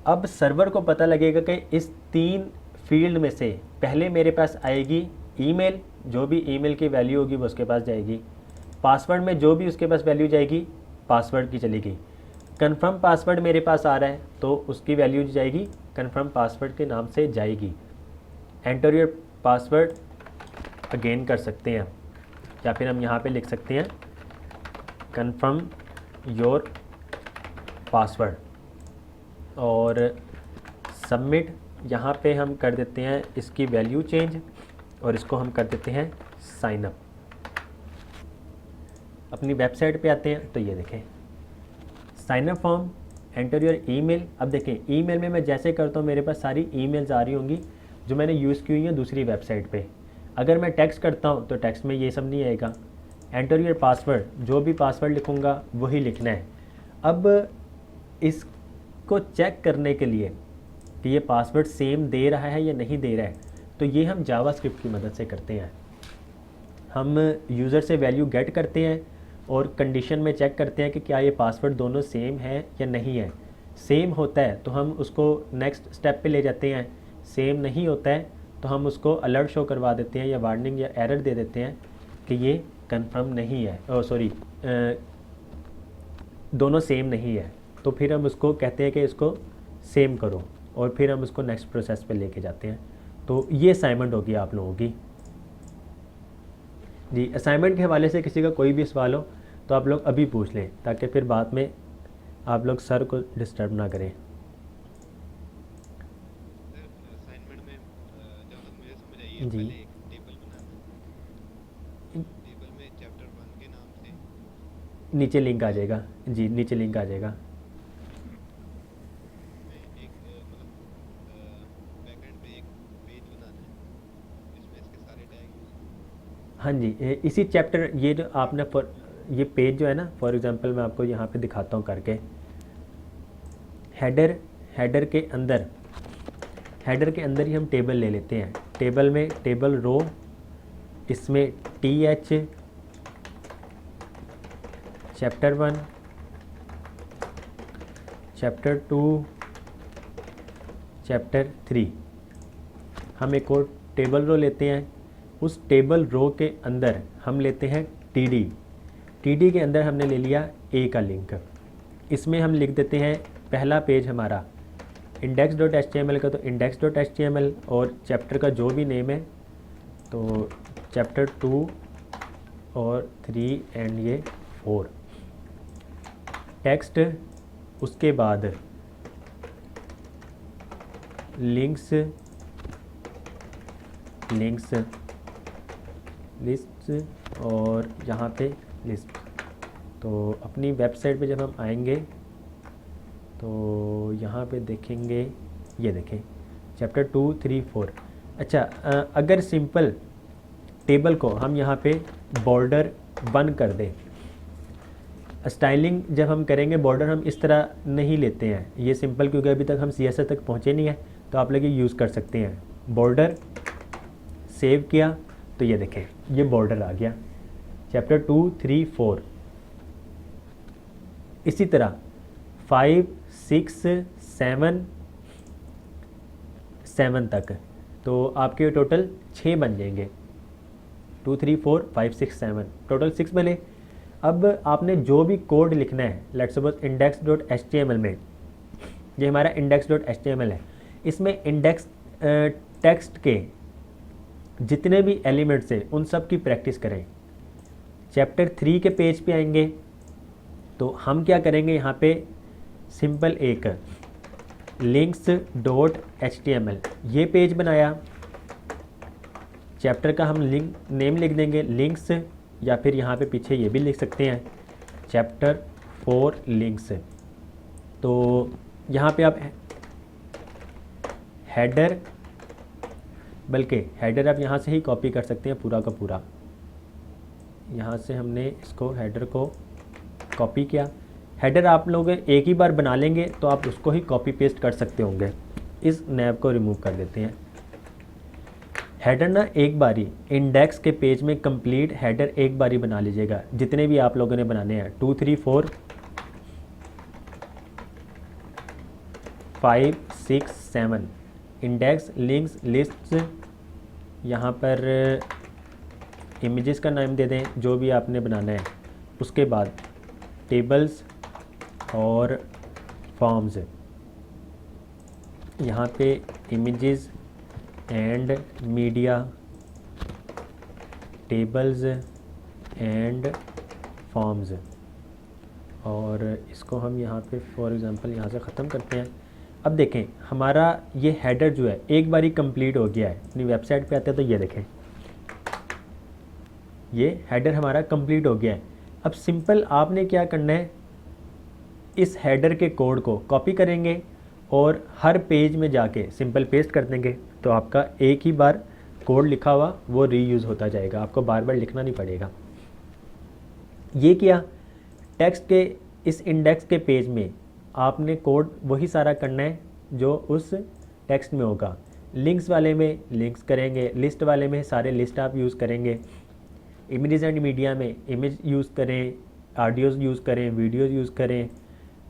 अब सर्वर को पता लगेगा कि इस 3 फील्ड में से पहले मेरे पास आएगी ईमेल, जो भी ईमेल की वैल्यू होगी वो उसके पास जाएगी। पासवर्ड में जो भी उसके पास वैल्यू जाएगी पासवर्ड की चलेगी। कंफर्म पासवर्ड मेरे पास आ रहा है तो उसकी वैल्यू जाएगी कंफर्म पासवर्ड के नाम से जाएगी। एंटर योर पासवर्ड अगेन कर सकते हैं, या फिर हम यहाँ पे लिख सकते हैं कंफर्म योर पासवर्ड और सबमिट। यहाँ पे हम कर देते हैं इसकी वैल्यू चेंज और इसको हम कर देते हैं साइन अप। अपनी वेबसाइट पे आते हैं तो ये देखें sign up form, enter your email. अब देखें ईमेल में मैं जैसे करता हूँ मेरे पास सारी ईमेल्स आ रही होंगी जो मैंने यूज़ की हुई हैं दूसरी वेबसाइट पे। अगर मैं टेक्स्ट करता हूँ तो टेक्स्ट में ये सब नहीं आएगा। एंटर योर पासवर्ड, जो भी पासवर्ड लिखूँगा वही लिखना है। अब इसको चेक करने के लिए कि ये पासवर्ड सेम दे रहा है या नहीं दे रहा है, तो ये हम जावास्क्रिप्ट की मदद से करते हैं। हम यूज़र से वैल्यू गेट करते हैं और कंडीशन में चेक करते हैं कि क्या ये पासवर्ड दोनों सेम है या नहीं है। सेम होता है तो हम उसको नेक्स्ट स्टेप पे ले जाते हैं, सेम नहीं होता है तो हम उसको अलर्ट शो करवा देते हैं या वार्निंग या एरर दे देते हैं कि ये कंफर्म नहीं है, दोनों सेम नहीं है। तो फिर हम उसको कहते हैं कि इसको सेम करो और फिर हम उसको नेक्स्ट प्रोसेस पे लेके जाते हैं। तो ये असाइनमेंट होगी आप लोगों की जी। असाइनमेंट के हवाले से किसी का कोई भी सवाल हो तो आप लोग अभी पूछ लें ताकि फिर बाद में आप लोग सर को डिस्टर्ब ना करें। असाइनमेंट में जब तक मुझे समझ आई है, जी। पहले एक टेबल बनाना, टेबल में चैप्टर 1 के नाम से नीचे लिंक आ जाएगा जी, नीचे लिंक आ जाएगा। में एक बैकएंड पे एक पेज बनाना है जिसमें इसके सारे टैग। हाँ जी, इसी चैप्टर ये जो आपने ये पेज जो है ना, फॉर एग्जांपल मैं आपको यहाँ पे दिखाता हूँ करके। हेडर के अंदर ही हम टेबल ले लेते हैं। टेबल में टेबल रो, इसमें TH चैप्टर 1, चैप्टर 2, चैप्टर 3। हम एक और टेबल रो लेते हैं। उस टेबल रो के अंदर हम लेते हैं TD के अंदर हमने ले लिया A का लिंक। इसमें हम लिख देते हैं पहला पेज हमारा index.html का तो index.html और चैप्टर का जो भी नेम है तो चैप्टर 2 और 3 एंड ये 4। टेक्स्ट, उसके बाद लिंक्स लिस्ट और यहाँ पे लिस्ट। तो अपनी वेबसाइट पे जब हम आएंगे तो यहाँ पे देखेंगे, ये देखें चैप्टर 2, 3, 4। अच्छा, अगर सिंपल टेबल को हम यहाँ पे बॉर्डर 1 कर दें, स्टाइलिंग जब हम करेंगे बॉर्डर हम इस तरह नहीं लेते हैं, ये सिंपल क्योंकि अभी तक हम CSS तक पहुँचे नहीं हैं, तो आप लोग ये यूज़ कर सकते हैं। बॉर्डर सेव किया तो ये देखें ये बॉर्डर आ गया चैप्टर 2, 3, 4। इसी तरह 5, 6, 7 तक, तो आपके टोटल 6 बन जाएंगे। 2, 3, 4, 5, 6, 7 टोटल 6 बने। अब आपने जो भी कोड लिखना है, लेट्स सपोज index.html में, ये हमारा index.html है, इसमें इंडेक्स टेक्स्ट के जितने भी एलिमेंट्स हैं उन सब की प्रैक्टिस करें। चैप्टर 3 के पेज पे आएंगे तो हम क्या करेंगे, यहाँ पे सिंपल एक links.html ये पेज बनाया। चैप्टर का हम नेम लिख देंगे लिंक्स, या फिर यहाँ पे पीछे ये भी लिख सकते हैं चैप्टर 4 लिंक्स। तो यहाँ पे आप हेडर, बल्कि हेडर आप यहाँ से ही कॉपी कर सकते हैं पूरा का पूरा। यहाँ से हमने इसको हेडर को कॉपी किया। हेडर आप लोग एक ही बार बना लेंगे तो आप उसको ही कॉपी पेस्ट कर सकते होंगे। इस नैब को रिमूव कर देते हैं। हेडर ना एक बारी इंडेक्स के पेज में कंप्लीट हेडर एक बारी बना लीजिएगा, जितने भी आप लोगों ने बनाने हैं। 2, 3, 4, 5, 6, 7 इंडेक्स, लिंक्स, लिस्ट्स। यहाँ पर इमेजेस का नाम दे दें जो भी आपने बनाना है। उसके बाद टेबल्स और फॉर्म्स, यहाँ पे images and media, tables and forms. और इसको हम यहाँ पे फॉर एग्ज़ाम्पल यहाँ से ख़त्म करते हैं। अब देखें हमारा ये हेडर जो है एक बारी कंप्लीट हो गया है। अपनी वेबसाइट पे आते हैं तो ये देखें ये हेडर हमारा कंप्लीट हो गया है। अब सिंपल आपने क्या करना है, इस हेडर के कोड को कॉपी करेंगे और हर पेज में जाके सिंपल पेस्ट कर देंगे, तो आपका एक ही बार कोड लिखा हुआ वो रीयूज़ होता जाएगा, आपको बार बार लिखना नहीं पड़ेगा। ये किया, टेक्स्ट के इस इंडेक्स के पेज में आपने कोड वही सारा करना है जो उस टेक्स्ट में होगा। लिंक्स वाले में लिंक्स करेंगे, लिस्ट वाले में सारे लिस्ट आप यूज़ करेंगे, इमेजेस एंड मीडिया में इमेज यूज़ करें, ऑडियोज़ यूज़ करें, वीडियोज़ यूज़ करें,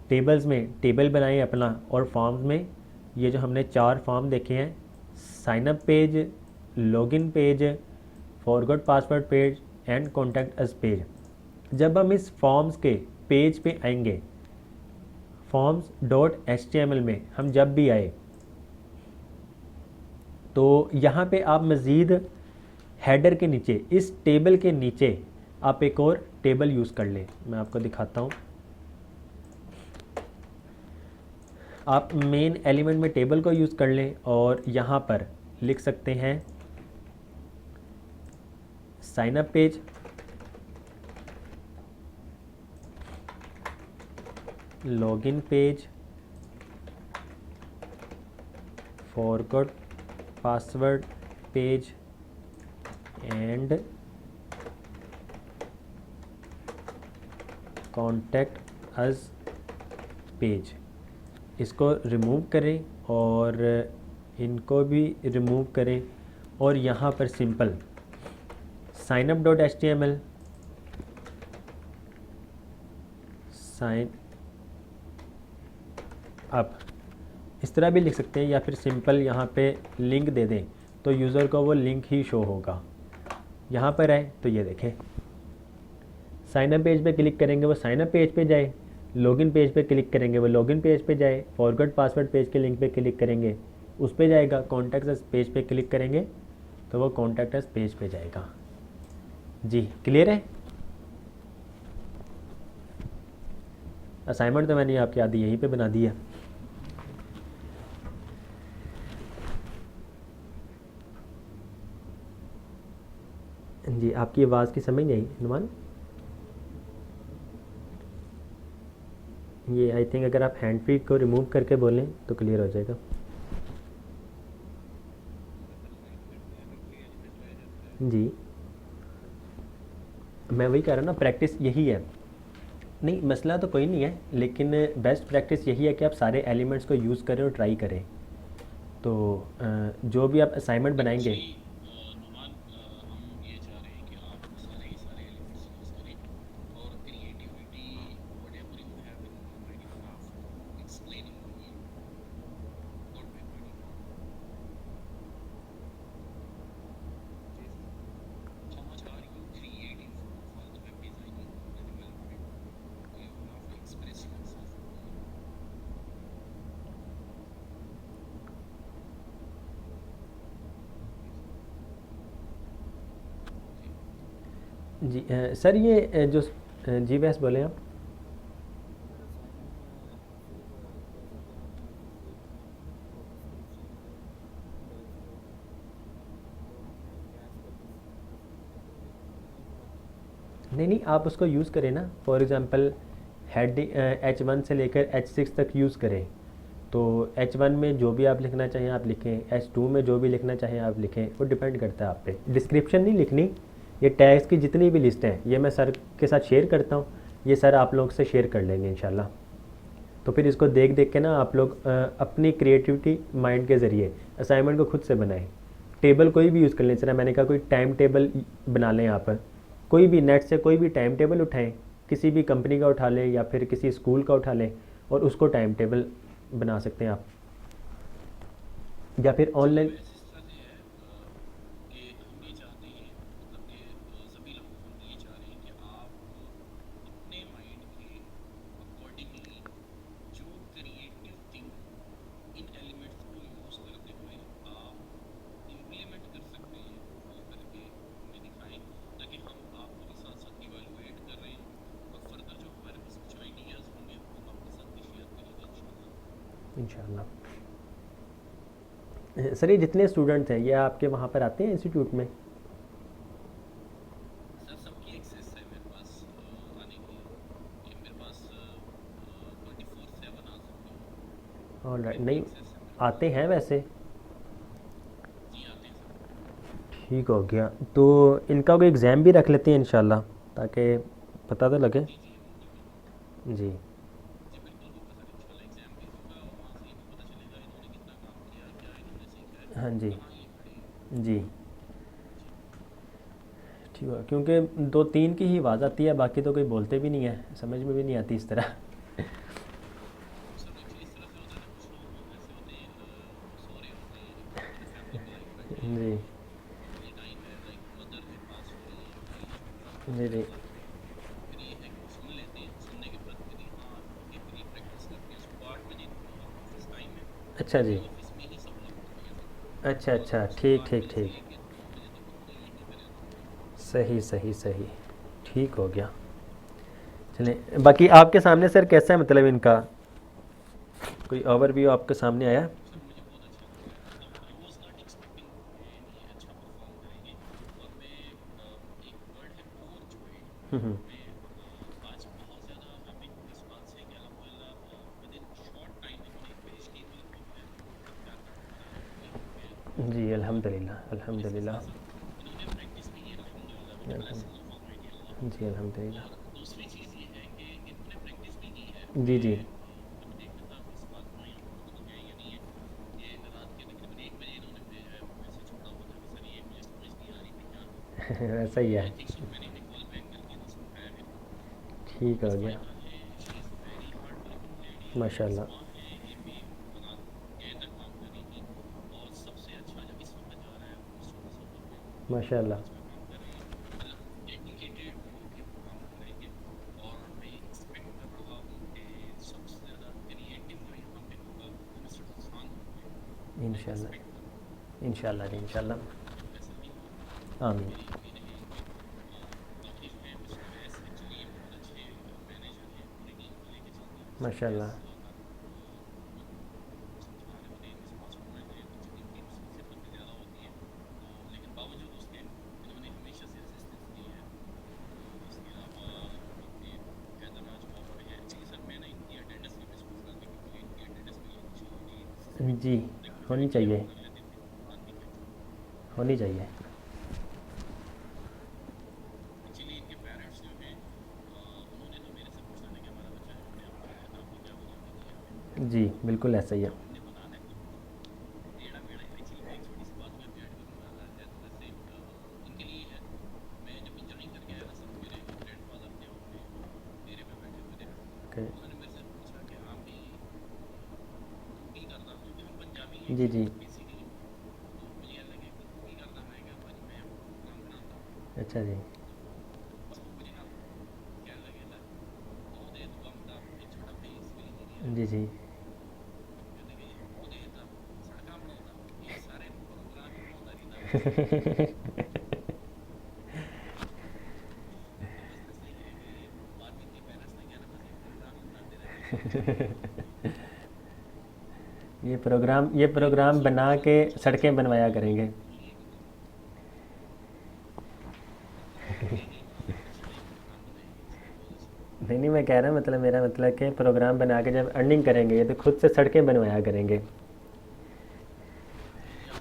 टेबल्स में टेबल बनाएं अपना, और फॉर्म्स में ये जो हमने 4 फॉर्म देखे हैं, sign up page, login page, forgot password page and contact us page. जब हम इस फॉर्म्स के पेज पे आएंगे, forms.html में हम जब भी आए तो यहाँ पे आप मज़ीद हेडर के नीचे, इस टेबल के नीचे आप एक और टेबल यूज़ कर लें। मैं आपको दिखाता हूँ। आप मेन एलिमेंट में टेबल को यूज़ कर लें और यहाँ पर लिख सकते हैं sign up page, login page, forgot password page and contact us page. इसको रिमूव करें और इनको भी रिमूव करें और यहाँ पर सिंपल signup.html, साइन अप, इस तरह भी लिख सकते हैं, या फिर सिंपल यहाँ पे लिंक दे दें तो यूज़र को वो लिंक ही शो होगा। यहाँ पर है तो ये देखें, साइनअप पेज पे क्लिक करेंगे वो साइनअप पेज पे जाए, लॉगिन पेज पे क्लिक करेंगे वो लॉगिन पेज पे जाए, फॉरगॉट पासवर्ड पेज के लिंक पे क्लिक करेंगे उस पे जाएगा, कॉन्टैक्ट अस पेज पे क्लिक करेंगे तो वो कॉन्टैक्ट अस पेज पे जाएगा। जी क्लियर है? असाइनमेंट तो मैंने आपकी आदि यहीं पे बना दिया। जी आपकी आवाज़ की समझ नहीं आई नुमान? ये आई थिंक अगर आप हैंड फ्री को रिमूव करके बोलें तो क्लियर हो जाएगा। जी मैं वही कह रहा हूँ ना, प्रैक्टिस यही है। नहीं मसला तो कोई नहीं है, लेकिन बेस्ट प्रैक्टिस यही है कि आप सारे एलिमेंट्स को यूज़ करें और ट्राई करें। तो जो भी आप असाइनमेंट बनाएंगे, नुमान, हम ये चाह रहे हैं कि आप सारे के सारे एलिमेंट्स यूज़ करें और creativity whatever you have in writing craft explaining what we do. How much are you creating for the web designing and development? You have to express yourself. जी सर ये जो जी वैस बोले आप? नहीं आप उसको यूज़ करें ना। फॉर एग्ज़ाम्पल हेड H1 से लेकर H6 तक यूज़ करें, तो H1 में जो भी आप लिखना चाहें आप लिखें, H2 में जो भी लिखना चाहें आप लिखें, वो डिपेंड करता है आप पे। डिस्क्रिप्शन नहीं लिखनी, ये टैग्स की जितनी भी लिस्ट हैं ये मैं सर के साथ शेयर करता हूँ, ये सर आप लोग से शेयर कर लेंगे इंशाल्लाह। तो फिर इसको देख देख के ना आप लोग अपनी क्रिएटिविटी माइंड के ज़रिए असाइनमेंट को खुद से बनाएं। टेबल कोई भी यूज़ कर लें, जरा मैंने कहा कोई टाइम टेबल बना लें आप, कोई भी नेट से कोई भी टाइम टेबल उठाएं, किसी भी कंपनी का उठा लें या फिर किसी स्कूल का उठा लें और उसको टाइम टेबल बना सकते हैं आप, या फिर ऑनलाइन। इस तरह से है कि हम ये चाहते हैं, मतलब कि सभी लोग हम ये चाह रहे हैं कि आप अपने माइंड के अकॉर्डिंगली जो क्रिएटिव थिंग इन एलिमेंट्स को यूज़ करते हुए आप इम्प्लीमेंट कर सकते हैं, वो करके हमें दिखाएं, ताकि हम आपको भी साथ साथ इवेलुएट कर रहे हैं और फर्दर जो हमारे पास कुछ आइडियाज़ होंगे वो हम आपके साथ भी शेयर करेंगे इंशाल्लाह। सर ये जितने स्टूडेंट्स हैं ये आपके वहाँ पर आते हैं इंस्टीट्यूट में? सर सबकी एक्सेस है मेरे पास आने की, कि मेरे पास 25 ऑलराइट, नहीं आते हैं वैसे। जी आते हैं सर। ठीक हो गया, तो इनका कोई एग्ज़ाम भी रख लेते हैं इंशाल्लाह, ताकि पता तो लगे। जी जी जी जी बिल्कुल होगा सर, इंशाल्लाह एग्ज़ाम भी होगा और वहाँ से ये भी पता चलेगा इन्होंने कितना काम किया, क्या इन्होंने सीखा है, हाँ जी कहाँ ये खड़े हैं। जी। जी ठीक है, क्योंकि दो तीन की ही आवाज़ आती है, बाकी तो कोई बोलते भी नहीं है, समझ में भी नहीं आती इस तरह। सर एक्चुअली इस तरह से होता है ना, कुछ लोग ऐसे होते हैं वो सो रहे होते हैं, कहते हैं फैमिली में लाइक बैठे हैं, जी ये टाइम है लाइक मदर है पास हो रही है या भाई है छोटा वो जी बच्चा जी। चला रहा है, फिर ये है कि वो सुन लेते हैं, सुनने के बाद फिर हाँ ओके फिर ये प्रैक्टिस करते हैं। सुबह 8 बजे ऑफिस टाइम है, अच्छा अभी जी। ऑफिस में ही सब लोग होते हैं सर, अच्छा तो अच्छा, सुबह ठीक आठ ठीक बजे से ठीक। लेके 2 बजे तक उन्होंने यही पे रहना होता है। सही सही सही। ठीक हो गया। चलें, बाकी आपके सामने सर कैसा है, मतलब इनका कोई ओवरव्यू आपके सामने आया? सर मुझे बहुत अच्छा लग रहा है, मतलब आई वाज नॉट एक्सपेक्टिंग ये अच्छा परफॉर्म करेंगे। और मैं एक वर्ड है कोर ज्वाइंट, मैं आज बहुत ज़्यादा हैप्पी हूँ इस बात से कि अल्हम्दुलिल्लाह विद इन शॉर्ट टाइम इन्होंने एक वेजिटेबल को जो है बहुत प्यार करके बनाना क्लिक हो गया है। जी अल्हम्दुलिल्लाह और इसके अल्हम्दुलिल्लाह। साथ साथ इन्होंने प्रैक्टिस भी की अल्हम्दुलिल्लाह विद ब्लेसिंग्स ऑफ ऑलमाइटी अल्लाह। जी अल्हम्दुलिल्लाह। और दूसरी चीज़ ये है कि इन्होंने प्रैक्टिस भी की है। जी मैं जी जब देख रहा था इस बात को, यहाँ फोटो तो है या नहीं है, ये रात के तकरीबन 1 बजे इन्होंने मुझे जो है मैसेज छोड़ा हुआ था कि सर ये मुझे समझ नहीं आ रही थी क्या करूँ। ऐसा ही तो है। आई थिंक सो मैंने इन्हें कॉल बैक करके उसको उठाया भी था। ठीक हो मिस गया। माइमा है, she is very hard working lady है। माशाल्लाह। इस्मा है, ये भी रात गए तक काम कर रही थी। और सबसे अच्छा जो इस वक्त जा रहा है वो सुबह सुबह में वो माशाल्लाह। आवाज़ पे काम कर रहे हैं, मतलब डेडिकेटेड होके वो काम कर रहे हैं। और मैं एक्सपेक्ट कर रहा हूँ कि सबसे ज़्यादा क्रिएटिव जो यहाँ पे होगा वो मिस्टर हसान होंगे, मैं एक्सपेक्ट कर रहा हूँ। इंशाल्लाह इंशाल्लाह जी इंशाल्लाह। जब ऐसा भी होगा तो आमीन। मेरी यकीन है कि बाकी जो है मिस्टर वैस एक्चुअली बहुत अच्छे मैनेजर हैं, पूरी टीम को लेके चलते हैं मिस्टर वैस। माशाल्लाह। और वो समझाने वाले मास्टरमाइंड हैं, बच्चों की टीम की खिदमत भी ज़्यादा होती है, तो लेकिन बावजूद उसके इन्होंने हमेशा से रेजिस्टेंस दी है। इसके अलावा अपने एतराज ऑफ पे है एक्चुअली सर, मैं ना इनकी अटेंडेंस भी महसूस करती कि मुझे इनकी अटेंडेंस भी लेनी चाहिए सिस्टम जी लाइक होनी मेजॉरिटी चाहिए, आप कर लेते थे बात नहीं कहते। होनी चाहिए। एक्चुअली इनके पेरेंट्स जो हैं उन्होंने तो मेरे से पूछा था कि हमारा बच्चा जो अपने आप पढ़ लेता, आपको क्या वजीफ़ा दिया हमें, जी बिल्कुल ऐसा ही है। तो हमने बनाना है खुद टेढ़ा मेढ़ा। एक्चुअली मैं एक छोटी सी बात में भी ऐड करूँगा तो वैसे इनके लिए है, मैं जब ज्वाइन करके आया ना सर, मेरे जो ग्रैंडफादर थे वो अपने डेरे पे बैठे हुए थे, ओके। तो उन्होंने मेरे से पूछा कि आप भी कुकिंग करता, क्योंकि हम पंजाबी हैं जी जी। बेसिकली, तो मुझे ये लगे कि कुकिंग करता, मैं क्या भाजी मैं प्रोग्राम बनाता। अच्छा जी। तो बस वो मुझे ना कहने लगे ला ਉਹਦੇ ਦੁਆ ਮੁੰਡਾ एक छोटा भाई सिविल इंजीनियर है, जी जी। कहते कि ਉਹਦੇ ਤਾਂ ਸੜਕਾਂ ਬਣਾਉਂਦਾ, ਇਹ ਸਾਰੇ प्रोग्राम ही बनाਉਂਦਾ रहता ਵਾ। तो बस ऐसा ही है कि बाद में इनके पेरेंट्स ने कहना बस ये प्रोग्राम ही बनाते रहते हैं। ये प्रोग्राम दूसरी बना सर के दूसरी सड़कें चीज़ बनवाया जो करेंगे। ये है कि नहीं नहीं बहुत अच्छा ये प्रोग्राम बनाएंगे सर, बहुत अच्छा। नहीं नहीं, मैं कह रहा हूँ मतलब मेरा मतलब कि प्रोग्राम बना के जब अर्निंग करेंगे ये तो खुद से सड़कें बनवाया करेंगे। जी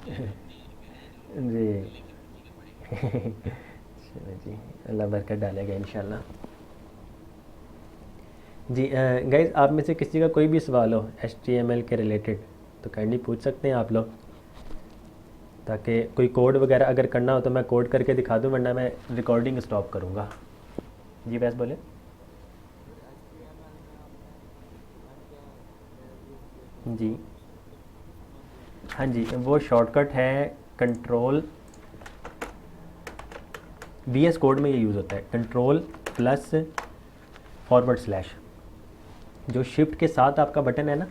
जी अपनी अपनी कह लें जो जी गले की पूंजी के बड़े हैं। चलो जी, अल्लाह बरकत डालेगा इंशाल्लाह। जी गाइस, आप में से किसी का कोई भी सवाल हो HTML के रिलेटेड तो काइंडली पूछ सकते हैं आप लोग, ताकि कोई कोड वगैरह अगर करना हो तो मैं कोड करके दिखा दूँ, वरना मैं रिकॉर्डिंग स्टॉप करूँगा। जी वैसे बोले। फिर HTML में आपने क्या यूज़ किए थे जी कमांड लाइन? हाँ जी, वो शॉर्टकट है कंट्रोल, VS कोड में ये यूज़ होता है, कंट्रोल प्लस फॉरवर्ड स्लैश, जो शिफ्ट के साथ आपका बटन है ना,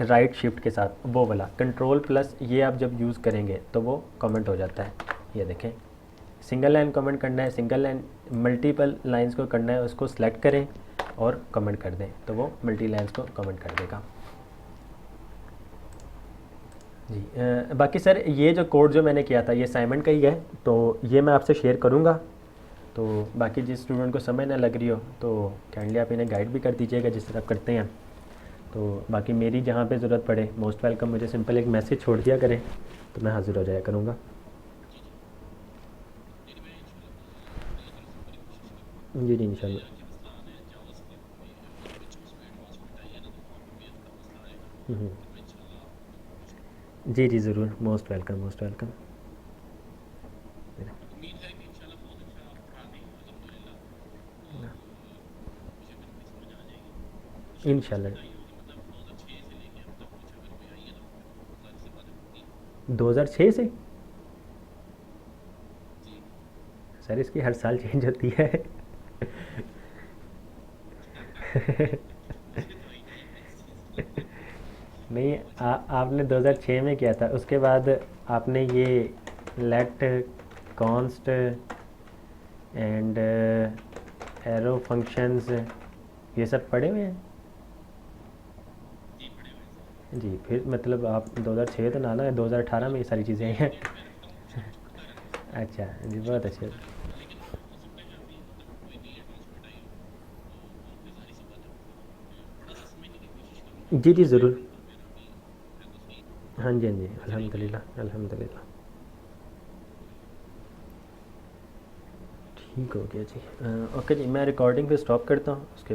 राइट शिफ्ट के साथ वो वाला कंट्रोल प्लस, ये आप जब यूज़ करेंगे तो वो कमेंट हो जाता है। ये देखें, सिंगल लाइन कमेंट करना है, सिंगल लाइन मल्टीपल लाइंस को करना है, उसको सेलेक्ट करें और कमेंट कर दें तो वो मल्टी लाइंस को कमेंट कर देगा। जी बाकी सर ये जो कोड जो मैंने किया था ये असाइनमेंट का ही है, तो ये मैं आपसे शेयर करूँगा, तो बाकी जिस स्टूडेंट को समझ ना लग रही हो तो काइंडली आप इन्हें गाइड भी कर दीजिएगा जिस तरह आप करते हैं। तो बाकी मेरी जहाँ पे ज़रूरत पड़े मोस्ट वेलकम, मुझे सिंपल एक मैसेज छोड़ दिया करें तो मैं हाज़िर हो जाया करूँगा। जी जी, मैं इंशाल्लाह अपनी तरफ से पूरी कोशिश करूँगा। जी जी मुझे इंशाल्लाह। यहाँ के मसला आना है जावास्क्रिप्ट में, और कुछ उसमें एडवांसमेंट आई है ना, तो वहाँ पे भी इसका मसला आएगा, हम्म, फिर मैं इंशाल्लाह आपको कोशिश करूँगा। जी जी ज़रूर, मोस्ट वेलकम मोस्ट वेलकम। उम्मीद है कि इंशाल्लाह बहुत अच्छा आप पढ़ाते हैं अल्हम्दुलिल्लाह, और मुझे फिर भी समझ आ जाएगी। कुछ टेक्निक्स इंशाल्लाह। बताई होगी, मतलब 2006 से लेके अब तक कुछ अगर कोई आई है तो फिर ज़ाहिर सी बात है होगी। 2006 से? जी। सर इसकी हर साल चेंज होती है। मुझे तो आइडिया ही है इस चीज़ का। नहीं, मुझे आपने मुझे 2006 में किया था, उसके बाद आपने ये let, const and arrow functions ये सब पढ़े हुए हैं? जी पढ़े हुए हैं सर। जी, फिर मतलब आप 2006 तो ना ना 2018 में ये सारी चीज़ें नहीं आई नहीं हैं। नहीं, मैं रखता हूँ, छोड़ता रहता हूँ सर, अच्छा जी, कुछ ना बहुत कुछ अच्छे। छोड़ता रहता हूँ, लेकिन हो सकता है अभी मतलब कोई नई एडवांसमेंट आई हो, तो वहाँ पे ज़ाहिर सी बात है वो मैं थोड़ा सा समझने की कोशिश करूँगा, जी जी और ज़रूर। बैकग्राउंड मेरा भी है तो सही, हाँ जी हाँ जी, समझ रहे हैं क्या आप? अल्हम्दुलिल्लाह अल्हम्दुलिल्लाह। ठीक हो गया जी। ओके जी, मैं रिकॉर्डिंग पे स्टॉप करता हूँ, उसके